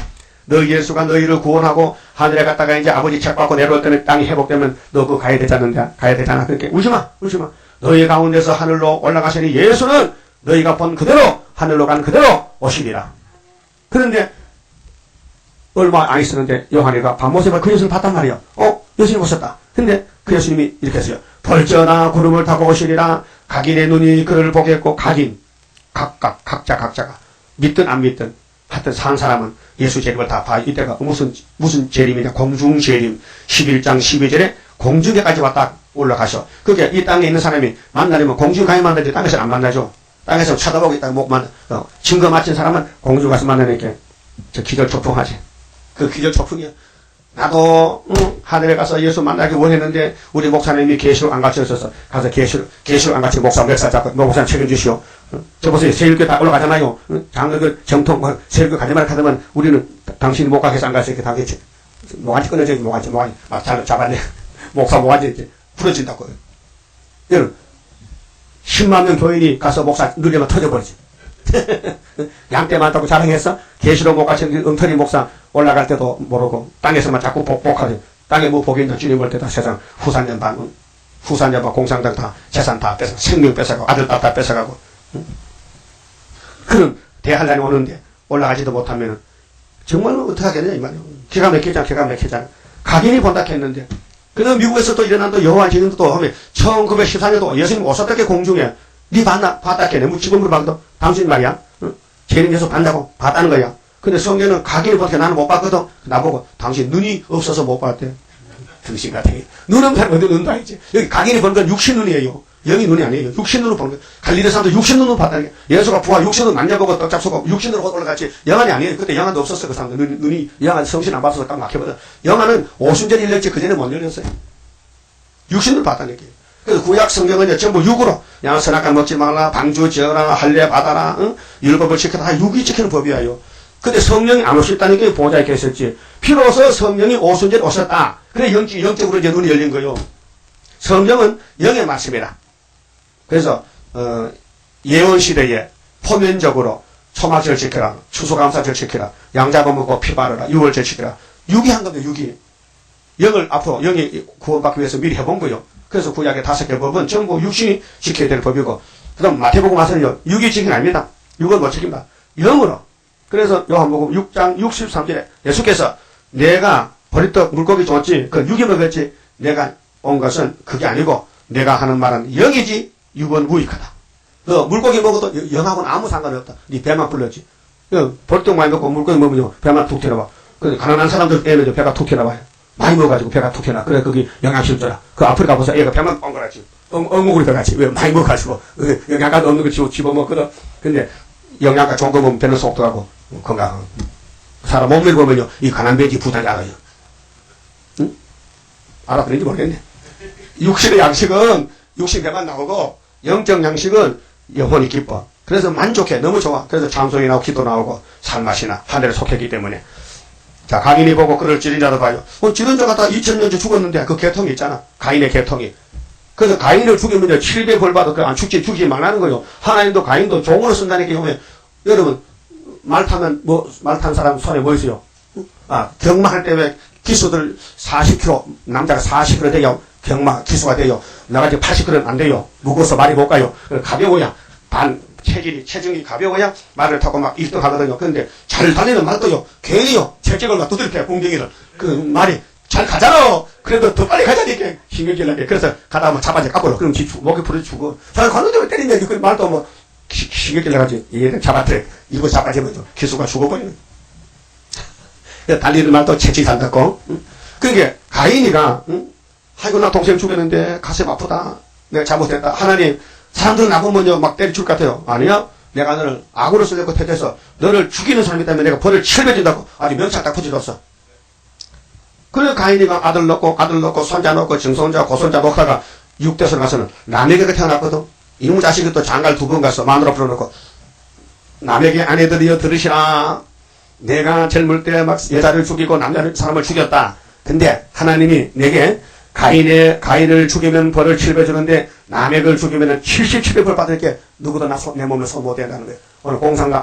너 예수가 너희를 구원하고 하늘에 갔다가 이제 아버지 책 받고 내려올 때는 땅이 회복되면 너 그거 가야 되잖아. 그렇게 울지마. 너희 가운데서 하늘로 올라가시니 예수는 너희가 본 그대로 하늘로 간 그대로 오시리라. 그런데 얼마 안 있었는데 요한이가 밤모습을 그 예수를 봤단 말이에요. 예수님 오셨다. 근데 그 예수님이 이렇게 했어요. 벌저나 구름을 타고 오시리라. 각인의 눈이 그를 보겠고, 각인, 각자가 믿든 안 믿든 하여튼 산 사람은 예수 재림을 다 봐. 이때가 무슨 재림이냐? 공중 재림. 11장 12절에 공중에까지 왔다 올라가셔. 그게 이 땅에 있는 사람이 만나려면 공중 가야 만나지 땅에서는 안 만나죠. 땅에서 쳐다보고 있다가 못 만나. 증거 맞힌 사람은 공중 가서 만나니까 저 기절 초풍하지. 그 기절 초풍이야. 나도 하늘에 가서 예수 만나기 원했는데 우리 목사님이 계시록 안 가르쳐줘서 가서 계시록 안 가르쳐 목사 멱살 잡고 목사님 책임주시오. 저 보세요. 세일교 다 올라가잖아요. 장로교 정통 세일교 가지마라 하더만 우리는 당신이 못 가게 해서 안 가서 이렇게 다 계시. 모가지 끊어져. 모가지 막 잘 잡았네. 목사 모가지 이렇게 부러진다고. 여러분 10만 명 교인이 가서 목사 누리면 터져버리지. 양떼 많다고 자랑했어? 계시록 못 가르치는 엉터리 목사 올라갈 때도 모르고 땅에서만 자꾸 복하지. 땅에 뭐 복이 있나 주님 볼 때 다 세상 후산연반 공상당 다 재산 다 뺏어 생명 뺏어가고 아들 딸 다 뺏어가고 그런 대한란이 오는데 올라가지도 못하면 정말 어떻게 하겠냐 이 말이야. 기가 막히잖아. 각인이 본다 했는데 그다음 미국에서 또 일어난 또 여호와 증인도 또 하면 1914년도 예수님 오셨다게 공중에 니 봤다 했겠네. 뭐 지금 물어봐도 당신 말이야. 재림 예수 봤다고 봤다는 거야. 근데 성경은 각인을 보니까 나는 못 봤거든. 나보고 당신 눈이 없어서 못 봤대. 등신 같아. 눈은 다 어디 눈도 아니지. 여기 각인이 보는 건 육신 눈이에요. 영이 눈이 아니에요. 육신 눈으로 보는 거예요. 갈릴리 사람도 육신 눈으로 봤다는 게. 예수가 부하 육신 눈 만져보고 떡 잡수고 육신 눈으로 올라갔지. 영안이 아니에요. 그때 영안도 없었어. 그 사람들. 눈이 영안 성신 안 받아서 딱 막혀버려. 영안은 오순절 일렀지 그전에 못 열렸어요. 육신을 봤다는 얘기예요. 그래서 구약 성경은 전부 육으로 야 선악과 먹지 말라 방주 지어라 할례 받아라 율법을 지켜라 다 육이 지키는 법이에요. 근데 성령이 안 오셨다는 게 보호자에 계셨지. 비로소 성령이 오순절에 오셨다. 그래 영적으로 이제 눈이 열린 거요. 성경은 영의 말씀이라. 그래서 예언 시대에 포면적으로 초막절 지켜라, 추수감사절 지켜라, 양잡아 먹고 피 바르라, 유월절 지켜라. 육이 한 겁니다. 육이. 영을 앞으로 영이 구원받기 위해서 미리 해본 거요. 그래서 구약의 5개 법은 전부 육신이 지켜야 될 법이고, 그 다음 마태복음 와서는요, 육이 지킨 게 아닙니다. 육은 못 지킨다. 영으로. 그래서 요한복음 6장 63절에 예수께서 내가 버리떡 물고기 줬지, 그 육이 먹었지, 내가 온 것은 그게 아니고, 내가 하는 말은 영이지, 육은 무익하다. 너 물고기 먹어도 영하고는 아무 상관이 없다. 네 배만 불렀지. 버리떡 많이 먹고 물고기 먹으면 배만 툭 튀어나와. 근데 가난한 사람들 애는 배가 툭 튀어나와요. 많이 먹어가지고 배가 툭 튀어나와. 그래, 거기 영양실 줘라. 그 아프리카 보세요. 애가 배만 뻥그랗지. 엉구리 배같이. 왜 많이 먹어가지고. 영양가도 없는 거 집어먹거든. 근데 영양가 좋은 거 먹으면 배는 속도하고 건강. 사람 몸을 보면요, 이 가난 배지 부담이 알아요. 응? 알아들는지 모르겠네. 육신의 양식은 육신 배만 나오고, 영적 양식은 영혼이 기뻐. 그래서 만족해. 너무 좋아. 그래서 찬송이 나오고 기도 나오고 살맛이나 하늘에 속했기 때문에. 자, 가인이 보고 그를 찌른 자도 봐요. 찌른 자가 다 2000년 전 죽었는데 그 계통이 있잖아. 가인의 계통이. 그래서 가인을 죽이면 7배 벌 받아. 안 죽지 말라는 거요. 하나님도 가인도 종으로 쓴다니까. 보면 여러분 말 타면 말 탄 사람 손에 뭐 있어요? 경마할 때 왜 기수들 40kg 남자가 40kg 돼요. 경마 기수가 돼요. 나같이 80kg는 안 돼요. 무거워서 말이 못 가요. 가벼워야 체중이 가벼워야 말을 타고 막 1등 하거든요. 그런데 잘 달리는 말도요, 괜히요, 채찍을 막 두들겨, 공댕이를. 그 말이 잘 가잖아. 그래도 더 빨리 가자니까, 신경질 나게. 그래서 가다가 뭐 잡아서 까불어. 그럼 목에 부러져 죽어. 잘 가는데 왜 때리냐. 그 말도 뭐, 신경질 나가지고, 얘는 잡아트려. 이거 잡아주면 기수가 죽어버리는. 달리는 말도 채찍 잘 닿고. 그러니까, 가인이가, 아이고, 나 동생 죽였는데, 가슴 아프다. 내가 잘못했다. 하나님, 사람들은 나보면요, 막 때려줄 것 같아요. 아니야? 내가 너를 악으로 쓰려고 택해서, 너를 죽이는 사람이 있다면 내가 벌을 7배 준다고 아주 명찰 딱 붙여줬어. 그래, 가인이가 아들 넣고, 손자 넣고, 증손자, 고손자 놓다가 6대선 가서는 남에게가 태어났거든. 이놈 자식이 또 장가를 2번 가서 마누라 불러놓고, 남에게 아내들이여 들으시라. 내가 젊을 때 막 여자를 죽이고 사람을 죽였다. 근데 하나님이 내게 가인을 죽이면 벌을 7배 주는데 남의 걸 죽이면 77배 벌 받을게. 누구도 내 몸을 손 못 대한다는 거예요. 오늘 공산당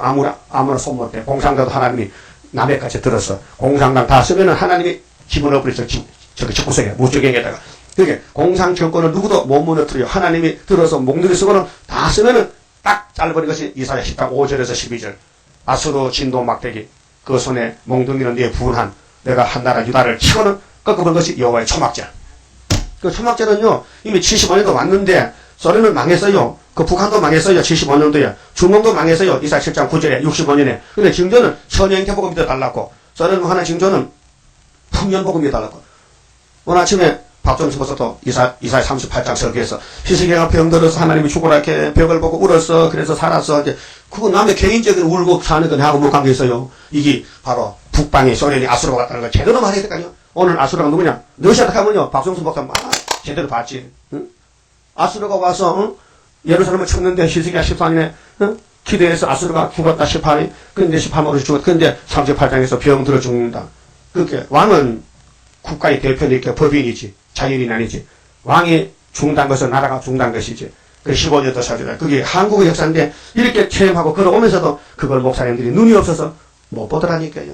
아무나 손 못 대. 공산당도 하나님이 남의 까지 들었어. 공산당 다 쓰면은 하나님이 집어넣어버렸어. 저기 집구석에 무적행에다가. 그러니까 공산 정권을 누구도 못 무너뜨려. 하나님이 들어서 몽둥이 쓰고는 다 쓰면은 딱 잘라버린 것이 이사야 10장 5절에서 12절. 아수르 진도 막대기. 그 손에 몽둥이는 네 분한. 내가 한 나라 유다를 치고는 꺾어버린 것이 여호와의 초막절. 그 초막절은요, 이미 75년도 왔는데, 소련은 망했어요. 그 북한도 망했어요. 75년도에. 중공도 망했어요. 이사야 7장 9절에, 65년에. 근데 징조는 천연태복음이 더 달랐고, 소련 하나 징조는 풍년복음이 달랐고. 오늘 아침에 박종수 버서도 이사야 38장 설교에서, 히스기야가 병들어서 하나님이 죽으라 이렇게 벽을 보고 울었어. 그래서 살았어. 이제 그거 남의 개인적인 울고 사는 건 하고 뭐 관계 있어요. 이게 바로 북방이 소련이 아수르가 갔다는 걸 제대로 말해야 될까요? 오늘 아수르가 누구냐? 러시아다 하면요, 박종수 목사 막 제대로 봤지. 응? 아수르가 와서 예루살렘을 쳤는데 히스기야 14년에 기도해서 아수르가 죽었다 18일. 근데 18월에 죽었다. 근데 38장에서 병 들어 죽는다. 그렇게 왕은 국가의 대표니까 법인이지, 자연인이 아니지. 왕이 죽는다는 것은 나라가 죽는다는 것이지. 그 15년 더 살다. 그게 한국의 역사인데 이렇게 체험하고 걸어오면서도 그걸 목사님들이 눈이 없어서 못 보더라니까요.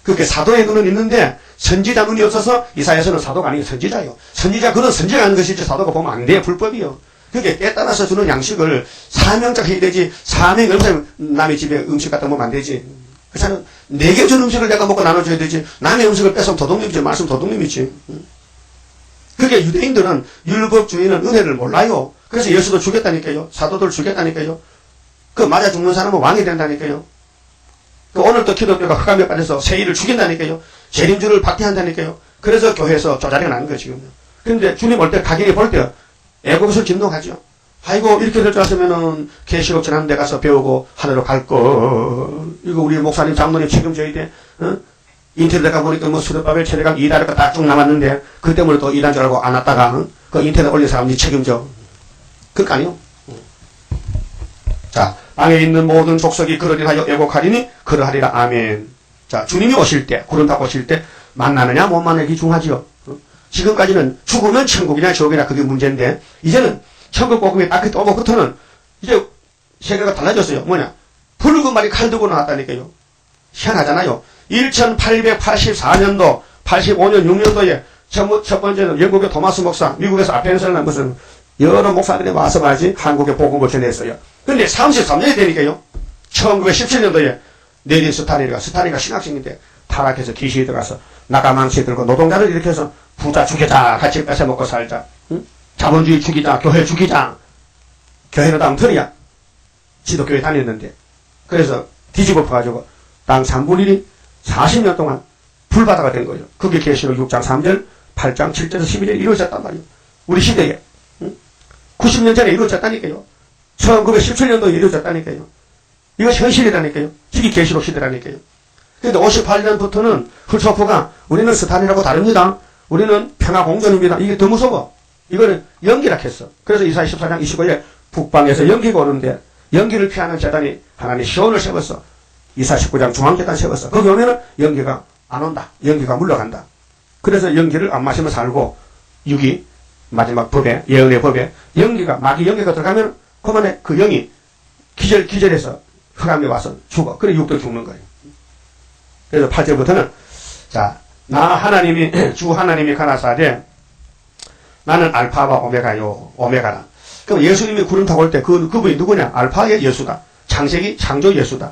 그렇게 사도의 눈은 있는데 선지자 눈이 없어서 이사야서는 사도가 아니고 선지자요. 선지자 그런 선지가 하는 것이지 사도가 보면 안 돼. 불법이요. 그게 때에 따라서 주는 양식을 사명적 해야 되지. 사명이 없으면 남의 집에 음식 갖다 먹으면 안 되지. 그 사람은 내게 준 음식을 내가 먹고 나눠줘야 되지. 남의 음식을 뺏으면 도둑님이지. 말씀 도둑님이지. 그게 유대인들은 율법주의는 은혜를 몰라요. 그래서 예수도 죽였다니까요. 사도들 죽였다니까요. 그 맞아 죽는 사람은 왕이 된다니까요. 그 오늘 또 기독교가 흑암에 빠져서 세일을 죽인다니까요. 재림주를 박해한다니까요. 그래서 교회에서 쪼자리가 나는 거예요, 지금. 그런데 주님 올 때 가격이 볼 때 애국에서 진동하죠. 아이고, 이렇게 될 줄 알았으면은 계시록 전하는 데 가서 배우고 하늘로 갈 거. 이거 우리 목사님, 장로님 책임져야 돼. 인터넷 가보니까 뭐 수렵바벨 체대강 2달가 딱 쭉 남았는데 그 때문에 또 2단 줄 알고 안 왔다가 그 인터넷 올린 사람이 책임져. 그거 아니요? 자, 땅에 있는 모든 족속이 그러리하여 애곡하리니 그러하리라. 아멘. 자, 주님이 오실 때, 구름타고 오실 때 만나느냐 못 만나기 중하지요. 지금까지는 죽으면 천국이냐 지옥이냐 그게 문제인데 이제는 천국 복음이 딱 오고부터는 이제 세계가 달라졌어요. 뭐냐? 붉은 말이 칼 들고 나왔다니까요. 희한하잖아요. 1884년도, 85년, 6년도에 첫 번째는 영국의 토마스 목사, 미국에서 아펜셀나 무슨 여러 목사들이 와서 말이지 한국에 복음을 전했어요. 근데 33년이 되니까요. 1917년도에 내린 스타린이가 신학생인데 타락해서 귀신이 들어가서 나가망치 들고 노동자를 일으켜서 부자 죽이자, 같이 뺏어먹고 살자. 응? 자본주의 죽이자, 교회 죽이자. 교회는 다음 털이야. 지도교회 다녔는데. 그래서 뒤집어 퍼가지고 땅 3분의 1이 40년 동안 불바다가 된 거예요. 그게 계시록 6장 3절, 8장 7절에서 11절에 이루어졌단 말이에요. 우리 시대에. 90년 전에 이루어졌다니까요. 1917년도에 이루어졌다니까요. 이거 현실이라니까요. 이게 계시록 시대라니까요. 그런데 58년부터는 훌초프가 우리는 스탄이라고 다릅니다. 우리는 평화공존입니다. 이게 더 무서워. 이거는 연기라 했어. 그래서 이사야 14장 25절에 북방에서 연기가 오는데 연기를 피하는 재단이 하나님 시온을 세웠어. 이사야 19장 중앙재단 세웠어. 거기 오면은 연기가 안 온다. 연기가 물러간다. 그래서 연기를 안 마시면 살고 6이 마지막 법에 예언의 법에 마귀 연기가 들어가면 그만에 그 영이 기절해서 흑암에 와서 죽어. 그래 육도 죽는 거예요. 그래서 8절부터는 자, 주 하나님이 가라사대 나는 알파와 오메가요. 오메가라. 그럼 예수님이 구름 타고 올 때 그분이 누구냐? 알파의 예수다. 창세기 창조 예수다.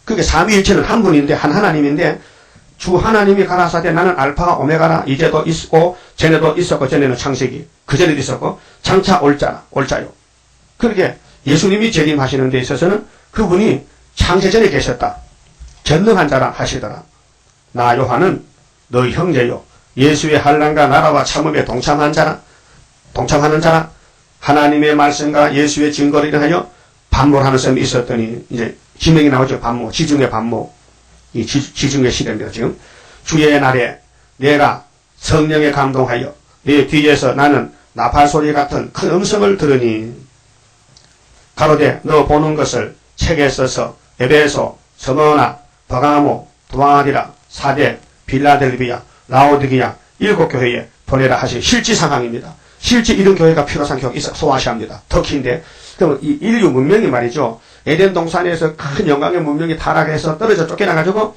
그게 삼위일체는 한 분인데 한 하나님인데 주 하나님이 가라사대 나는 알파가 오메가라. 이제도 있고 전에도 있었고 전에는 창세기 그 전에도 있었고 장차 올자요. 그렇게 예수님이 재림하시는 데 있어서는 그분이 창세 전에 계셨다. 전능한 자라 하시더라. 나 요한은 너희 형제요 예수의 환난과 나라와 참음에 동참하는 자라 하나님의 말씀과 예수의 증거를 인하여 반모하는 셈이 있었더니 이제 지명이 나오죠. 반모, 지중해 반모. 이 지중해 시대입니다. 지금 주의 날에 내가 성령에 감동하여 내 뒤에서 나는 나팔 소리 같은 큰 음성을 들으니 가로되 너 보는 것을 책에 써서 에베소, 스무나, 버가모, 두아리라, 사대, 빌라델비아, 라오디게아 7교회에 보내라 하신 실지 상황입니다. 실제 이런 교회가 필요한 교회가 있어 소아시아입니다. 터키인데 그럼 이 인류 문명이 말이죠. 에덴 동산에서 큰 영광의 문명이 타락해서 떨어져 쫓겨나가지고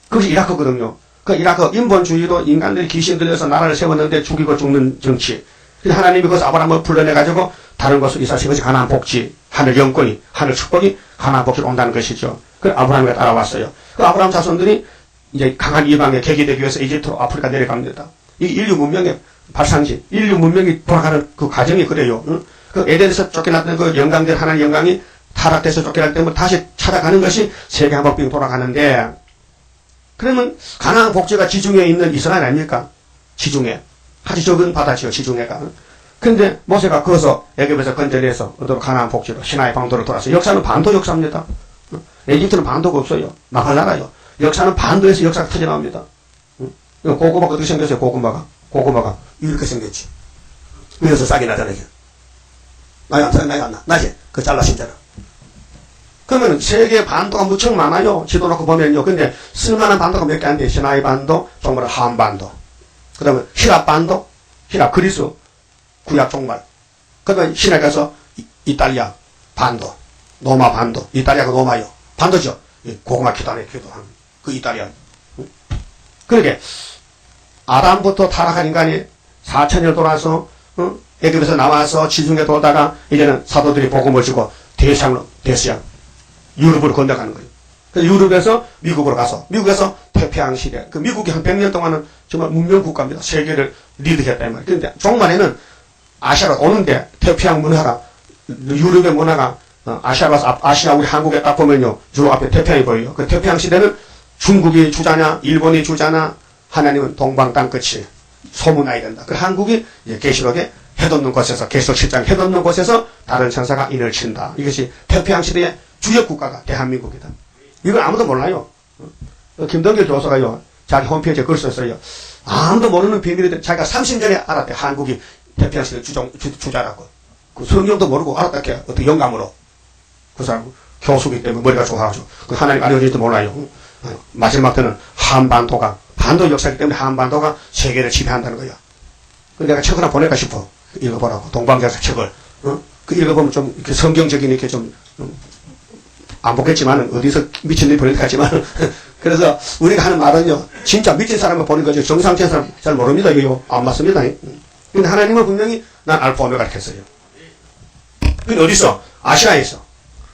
그것이 이라크거든요. 그 이라크 인본주의로 인간들이 귀신 들려서 나라를 세웠는데 죽이고 죽는 정치. 하나님이 그것을 아브라함을 불러내가지고 다른 곳으로 이사시킨 것이 가나안 복지, 하늘 영권이, 하늘 축복이 가나안 복지로 온다는 것이죠. 그 아브라함이 따라왔어요. 그 아브라함 자손들이 이제 강한 이방에 계기되기 위해서 이집트로 아프리카 내려갑니다. 이 인류 문명의 발상지, 인류 문명이 돌아가는 그 과정이 그래요. 응? 그 에덴에서 쫓겨났던 그 영광들 하나의 영광이 타락돼서 쫓겨날 때면 다시 찾아가는 것이 세계 한복빙 돌아가는데 그러면 가나안 복지가 지중해에 있는 이스라엘 아닙니까? 지중해. 아주 적은 바다지요, 지중해가. 근데 모세가 거기서 애굽에서 건져내서 어디로 가나안 복지로 시나이 반도로 돌아서 역사는 반도 역사입니다. 에집트는 반도가 없어요. 나갈 나라요. 역사는 반도에서 역사가 터져나옵니다. 고구마가 어떻게 생겼어요? 고구마가 이렇게 생겼지. 위에서 싹이 나잖아요. 나이 안 나. 나지? 그 잘라 심잖아. 그러면 세계 반도가 무척 많아요. 지도 놓고 보면요. 근데 쓸만한 반도가 몇 개 안 돼. 시나이 반도, 정말 한반도. 그 다음에 히랍 반도, 히랍 그리스, 구약 종말. 그 다음에 신에 가서 이탈리아 반도, 로마 반도. 이탈리아가 로마요. 반도죠. 고구마 기도하네, 기도하는. 그 이탈리아. 그러게, 아담부터 타락한 인간이 4,000년 돌아서, 애굽에서 나와서 지중해 돌다가, 이제는 사도들이 복음을 주고, 대서양, 유럽으로 건너가는 거예요. 그래서 유럽에서 미국으로 가서, 미국에서 태평양 시대, 그 미국이 한 100년 동안은 정말 문명 국가입니다. 세계를 리드했다, 이 말이에요. 그런데 종말에는 아시아로 오는데, 태평양 문화가, 유럽의 문화가, 아시아로 와서, 아시아 우리 한국에 딱 보면요, 주로 앞에 태평양이 보여요. 그 태평양 시대는 중국이 주자냐, 일본이 주자냐, 하나님은 동방 땅끝이 소문나야 된다. 그 한국이 이제 계시록에 해돋는 곳에서, 계시록 7장 해돋는 곳에서 다른 천사가 인을 친다. 이것이 태평양 시대의 주역 국가가 대한민국이다. 이걸 아무도 몰라요. 김동길 교수가요, 자기 홈페이지에 글 썼어요. 아무도 모르는 비밀인데 자기가 30년에 알았대. 한국이 태평양 시대 주자라고. 그 성경도 모르고 알았다. 어떻게 영감으로. 그 사람 교수기 때문에 머리가 좋아가지고. 그 하나님 알려줄지도 몰라요. 마지막 때는 한반도가, 반도 역사이기 때문에 한반도가 세계를 지배한다는 거야. 내가 책 하나 보낼까 싶어. 읽어보라고. 동방제사 책을. 그 읽어보면 좀 이렇게 성경적인 이렇게 좀 안 보겠지만 어디서 미친놈이 보낼 것 같지만 그래서 우리가 하는 말은요, 진짜 미친 사람을 보는 거죠. 정상적인 사람 잘 모릅니다. 이거 안 맞습니다. 근데 하나님은 분명히 난 알파 오메가 이렇게 했어요. 근데 어디서? 아시아에서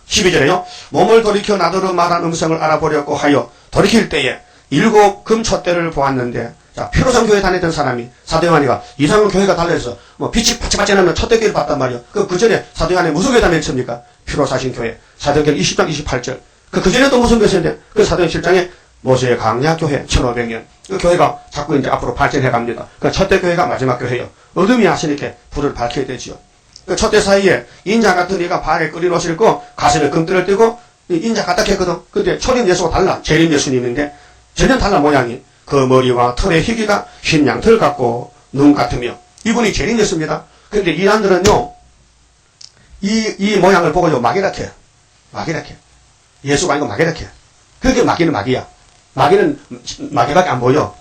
12절에요. 몸을 돌이켜 나더러 말한 음성을 알아보려고 하여 돌이킬 때에 7 금촛대를 보았는데, 자, 피로상 교회 다녔던 사람이 사도 요한이가 이상한 교회가 달려서 뭐 빛이 바짝바짝 나면 촛대교회를 봤단 말이에요. 그 전에 사도 요한이 무슨 교회 다녔습니까? 피로사신 교회. 사도행전 20장 28절. 그 전에 또 무슨 교회인데, 그 사도행전 7장에 모세의 강약 교회 1500년. 그 교회가 자꾸 이제 앞으로 발전해 갑니다. 그 촛대 교회가 마지막 교회예요. 어둠이 하시니까 불을 밝혀야 되지요. 그 촛대 사이에 인자 같은 이가 발에 끓인 옷을 입고 가슴에 금띠를 띠고 인자 같다 했거든. 근데 초림 예수가 달라. 재림 예수님인데 전혀 달라 모양이. 그 머리와 털의 희귀가 흰 양털 같고 눈 같으며 이분이 재림 예수입니다. 근데 이란들은요, 이 모양을 보고요, 마귀락해. 예수가 아니고 마귀락해. 그게 마귀는 마귀야. 마귀는 마귀밖에 안 보여.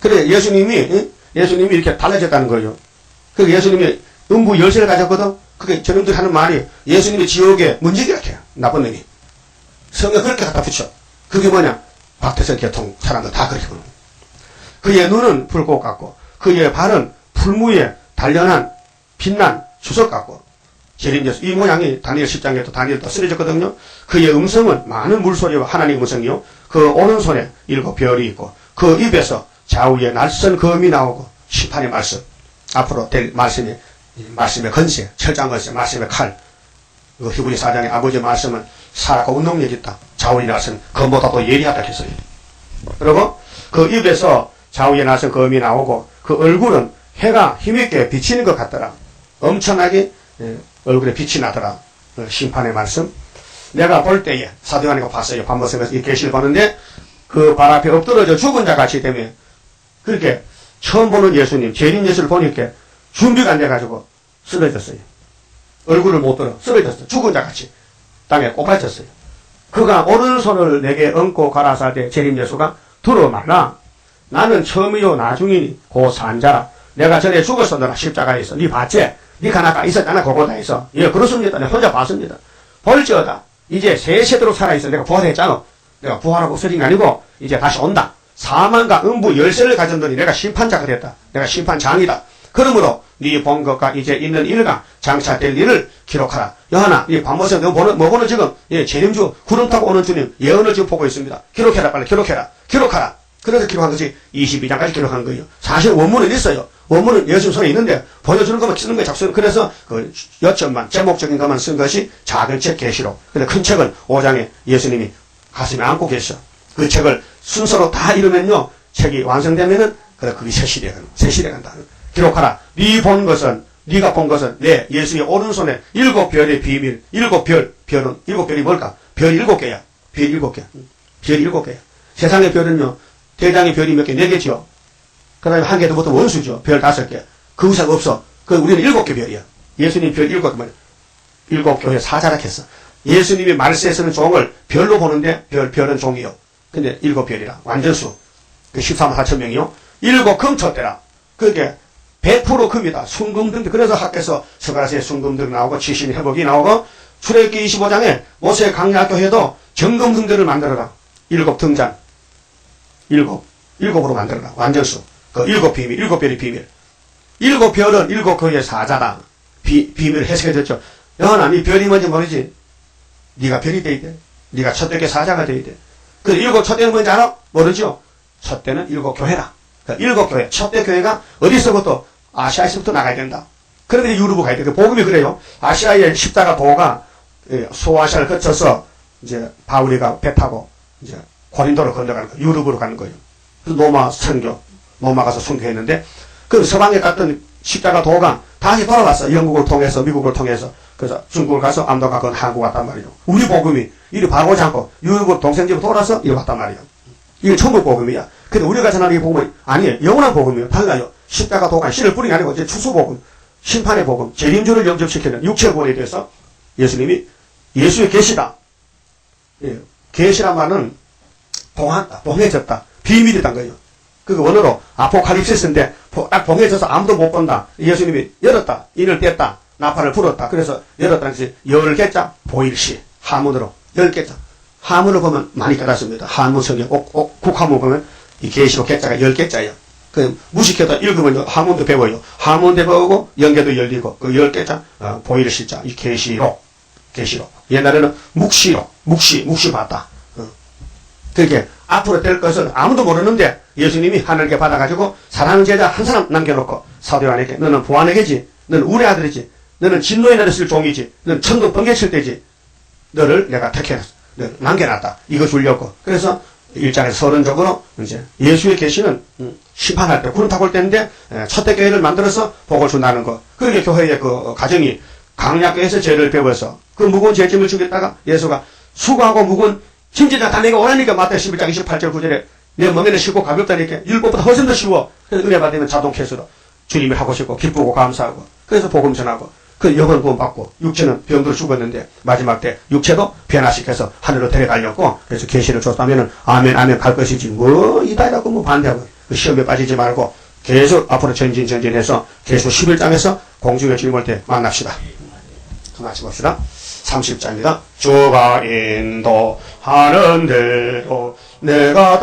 그래, 예수님이 이렇게 달라졌다는 거예요. 그 예수님이 음부 열쇠를 가졌거든. 그게 저놈들이 하는 말이 예수님이 지옥에 문지기락해. 나쁜 놈이. 성경 그렇게 갖다 붙여. 그게 뭐냐? 박태선 계통 사람들 다 그렇게 보는 거예요. 그의 눈은 불꽃 같고 그의 발은 풀무에 단련한 빛난 주석 같고 재림예수 이 모양이 다니엘 10장에도 다니엘도 쓰여졌거든요. 그의 음성은 많은 물소리와 하나님의 음성이요. 그 오른손에 7별이 있고 그 입에서 좌우에 날선 검이 나오고 심판의 말씀 앞으로 될 말씀의 건세 철장 건세 말씀의 칼 그 히브리 4장의 아버지의 말씀은 살아가 운동력이 있다. 좌우에 날선 검보다도 예리하다 했어요. 그리고 그 입에서 좌우에 날선 검이 나오고 그 얼굴은 해가 힘있게 비치는 것 같더라. 엄청나게 얼굴에 빛이 나더라. 심판의 말씀. 내가 볼 때에 사도 요한이가 봤어요. 반복성에서 이 계시를 보는데 그 발 앞에 엎드러져 죽은 자 같이 되면 그렇게 처음 보는 예수님 재림 예수를 보니까 준비가 안 돼가지고 쓰러졌어요. 얼굴을 못 들어 쓰러졌어요. 죽은 자 같이 땅에 꼽아졌어요. 그가 오른손을 내게 얹고 가라사대 재림 예수가 들어 말라. 나는 처음이요 나중이니 곧 산자라. 내가 전에 죽었었느라 십자가에서 네 봤지? 네가 나가 있었잖아. 그곳에서. 예, 그렇습니다. 내가 혼자 봤습니다. 볼지어다. 이제 새 세대로 살아있어. 내가 부활했잖아. 내가 부활하고 없어진 게 아니고 이제 다시 온다. 사망과 음부 열쇠를 가졌더니 내가 심판자가 됐다. 내가 심판장이다. 그러므로 네 본 것과 이제 있는 일과 장차될 일을 기록하라. 요한아, 이 반모성 너 보는 지금 재림주 구름 타고 오는 주님 예언을 지금 보고 있습니다. 기록해라. 빨리 기록해라. 기록하라. 그래서 기록한 것이 22장까지 기록한 거예요. 사실 원문은 있어요. 원문은 예수 손에 있는데 보여주는 것만 쓰는 거예요. 작성. 그래서 그 여점만 제목적인 것만 쓴 것이 작은 책 계시록. 근데 큰 책은 5장에 예수님이 가슴에 안고 계셔. 그 책을 순서로 다 이루면요 책이 완성되면은 그게 새 시대에 간다. 기록하라. 네가 본 것은 내 예수의 오른손에 7별의 비밀. 7별. 별은 7별이 뭘까? 별 7개야. 별 7개. 별 7개야. 세상의 별은요 대장의 별이 몇 개? 4개지요. 그 다음에 한 개 더 보통 원수죠. 별 5개. 그 이상 없어. 우리는 7개 별이야. 예수님 별 7개 말이야. 7교회 사자라 했어. 예수님이 말세에서는 종을 별로 보는데 별은 종이요. 근데 7별이라. 완전수. 13만 4천 명이요. 7 금초대라. 그게 100% 금이다. 순금등. 그래서 학교에서 스가랴서에 순금등 나오고 지신 회복이 나오고 출애굽기 25장에 모세 강약교회도 정금등들을 만들어라. 7 등잔. 7으로 만들어라. 완전수. 그 7비밀, 7별의 비밀. 7별은 7교회의 사자다. 비밀을 해석해줬죠. 영원아, 네 별이 뭔지 모르지? 네가 별이 돼야 돼. 네가 첫대교 사자가 돼야 돼. 그 7 첫대는 뭔지 알아? 모르죠? 첫대는 7교회라. 그 7교회. 첫대 교회가 어디서부터? 아시아에서부터 나가야 된다. 그런데 유럽으로 가야 돼. 그 복음이 그래요. 아시아의 십자가 도가 소아시아를 거쳐서 이제 바울이가 배 타고 이제 고린도로 건너가는 거예요. 유럽으로 가는 거예요. 그래서 로마 선교, 로마 가서 순교했는데, 그 서방에 갔던 십자가 도가 다시 돌아왔어. 영국을 통해서, 미국을 통해서. 그래서 중국을 가서 암도가 건 한국 왔단 말이에요. 우리 복음이 이리 바라보지 않고 유럽으로 동생집으로 돌아서 이리 왔단 말이에요. 이게 천국 복음이야. 근데 우리가 전하는 이 복음은 아니에요. 영원한 복음이에요. 달라요. 십자가 도가 씨를 뿌린 게 아니고 이제 추수 복음, 심판의 복음, 재림주를 영접시키는 육체 구원에 대해서 예수님이 예수의 계시다. 예. 계시란 말은 봉한다, 봉해졌다, 비밀이란 거예요. 그게 원어로 아포칼립시스인데 딱 봉해져서 아무도 못 본다. 예수님이 열었다, 인을 뗐다, 나팔을 불었다. 그래서 열었다는 것이 10개자 보일시 한문으로 10개자. 한문을 보면 많이 깨닫습니다. 한문 성경 국한문 보면 이 계시록 개자가 10개자예요. 그 무식해도 읽으면 한문도 배워요. 한문도 배우고 연계도 열리고 그 10개자 보일시자 이 계시록. 옛날에는 묵시 봤다. 그렇게 앞으로 될 것을 아무도 모르는데 예수님이 하늘께 받아가지고 사랑하는 제자 한 사람 남겨놓고 사도 요한에게 너는 보아의 개지, 너는 우리 아들이지, 너는 진노에 내렸을 종이지, 너는 천국 번개칠 때지, 너를 내가 택해놨어, 너를 남겨놨다. 이거 주려고. 그래서 1장에서 서론적으로 이제 예수의 계시는 심판할 때 구름 타고 올 때인데 첫대 교회를 만들어서 복을 준다는 거. 그렇게 교회의 그 가정이 강약교에서 죄를 배워서 그 무거운 죄짐을 주겠다가 예수가 수고하고 무거운 힘진자 다 내가 오라니까 마태복음 11장 28절 9절에 내 몸에는 쉽고 가볍다니까 율법보다 훨씬 더 쉬워. 그래서 은혜 받으면 자동 캐스로 주님이 하고 싶고 기쁘고 감사하고 그래서 복음 전하고 그 영혼 구원 받고 육체는 병들어 죽었는데 마지막 때 육체도 변화시켜서 하늘로 데려가려고 그래서 계시를 줬다면은 아멘 갈 것이지 뭐 이다라고 뭐 반대하고 그 시험에 빠지지 말고 계속 앞으로 전진해서 계속 11장에서 공중의 주님 올 때 만납시다. 같이 봅시다. 30장입니다. 주가 인도하는 대로 내가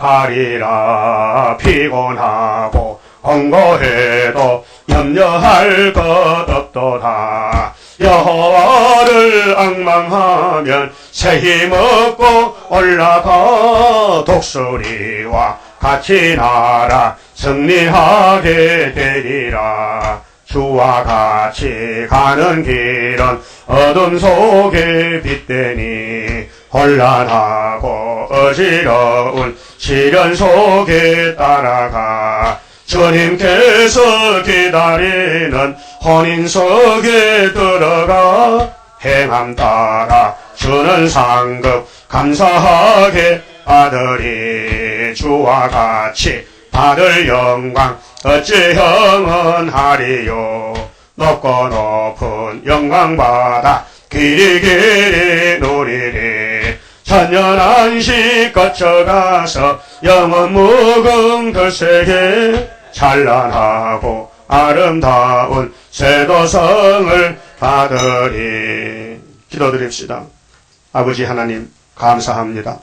따라가리라. 피곤하고 험거해도 염려할 것 없도다. 여호와를 앙망하면 새 힘 얻고 올라가 독수리와 같이 날아 승리하게 되리라. 주와 같이 가는 길은 어둠 속에 빛되니 혼란하고 어지러운 시련 속에 따라가 주님께서 기다리는 혼인석에 들어가 행함 따라 주는 상급 감사하게 받으리. 주와 같이 받을 영광 어찌 형언하리요. 높고 높은 영광받아 길이 누리리. 천년 안식 거쳐가서 영원 묵은 그 세계 찬란하고 아름다운 세도성을 받으리. 기도드립시다. 아버지 하나님 감사합니다.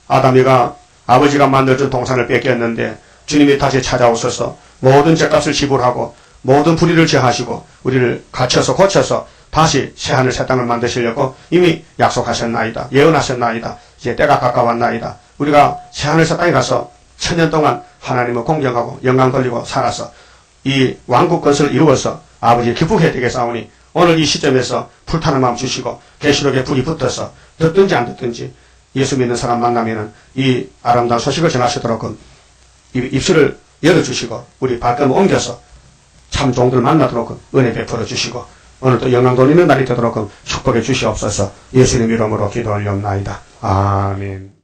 아담이가 아버지가 만들어준 동산을 뺏겼는데 주님이 다시 찾아오셔서 모든 죄값을 지불하고 모든 불의를 제하시고 우리를 갇혀서 고쳐서 다시 새하늘 새 땅을 만드시려고 이미 약속하셨나이다. 예언하셨나이다. 이제 때가 가까웠나이다. 우리가 새하늘 새 땅에 가서 천년 동안 하나님을 공경하고 영광 돌리고 살아서 이 왕국 건설을 이루어서 아버지를 기쁘게 되겠사오니 오늘 이 시점에서 불타는 마음 주시고 계시록에 불이 붙어서 듣든지 안 듣든지 예수 믿는 사람 만나면은 이 아름다운 소식을 전하시도록 입술을 열어주시고 우리 발걸음을 옮겨서 참 종들 만나도록 은혜 베풀어 주시고 오늘도 영광 돌리는 날이 되도록 축복해 주시옵소서. 예수님 이름으로 기도 올려옵나이다. 아멘.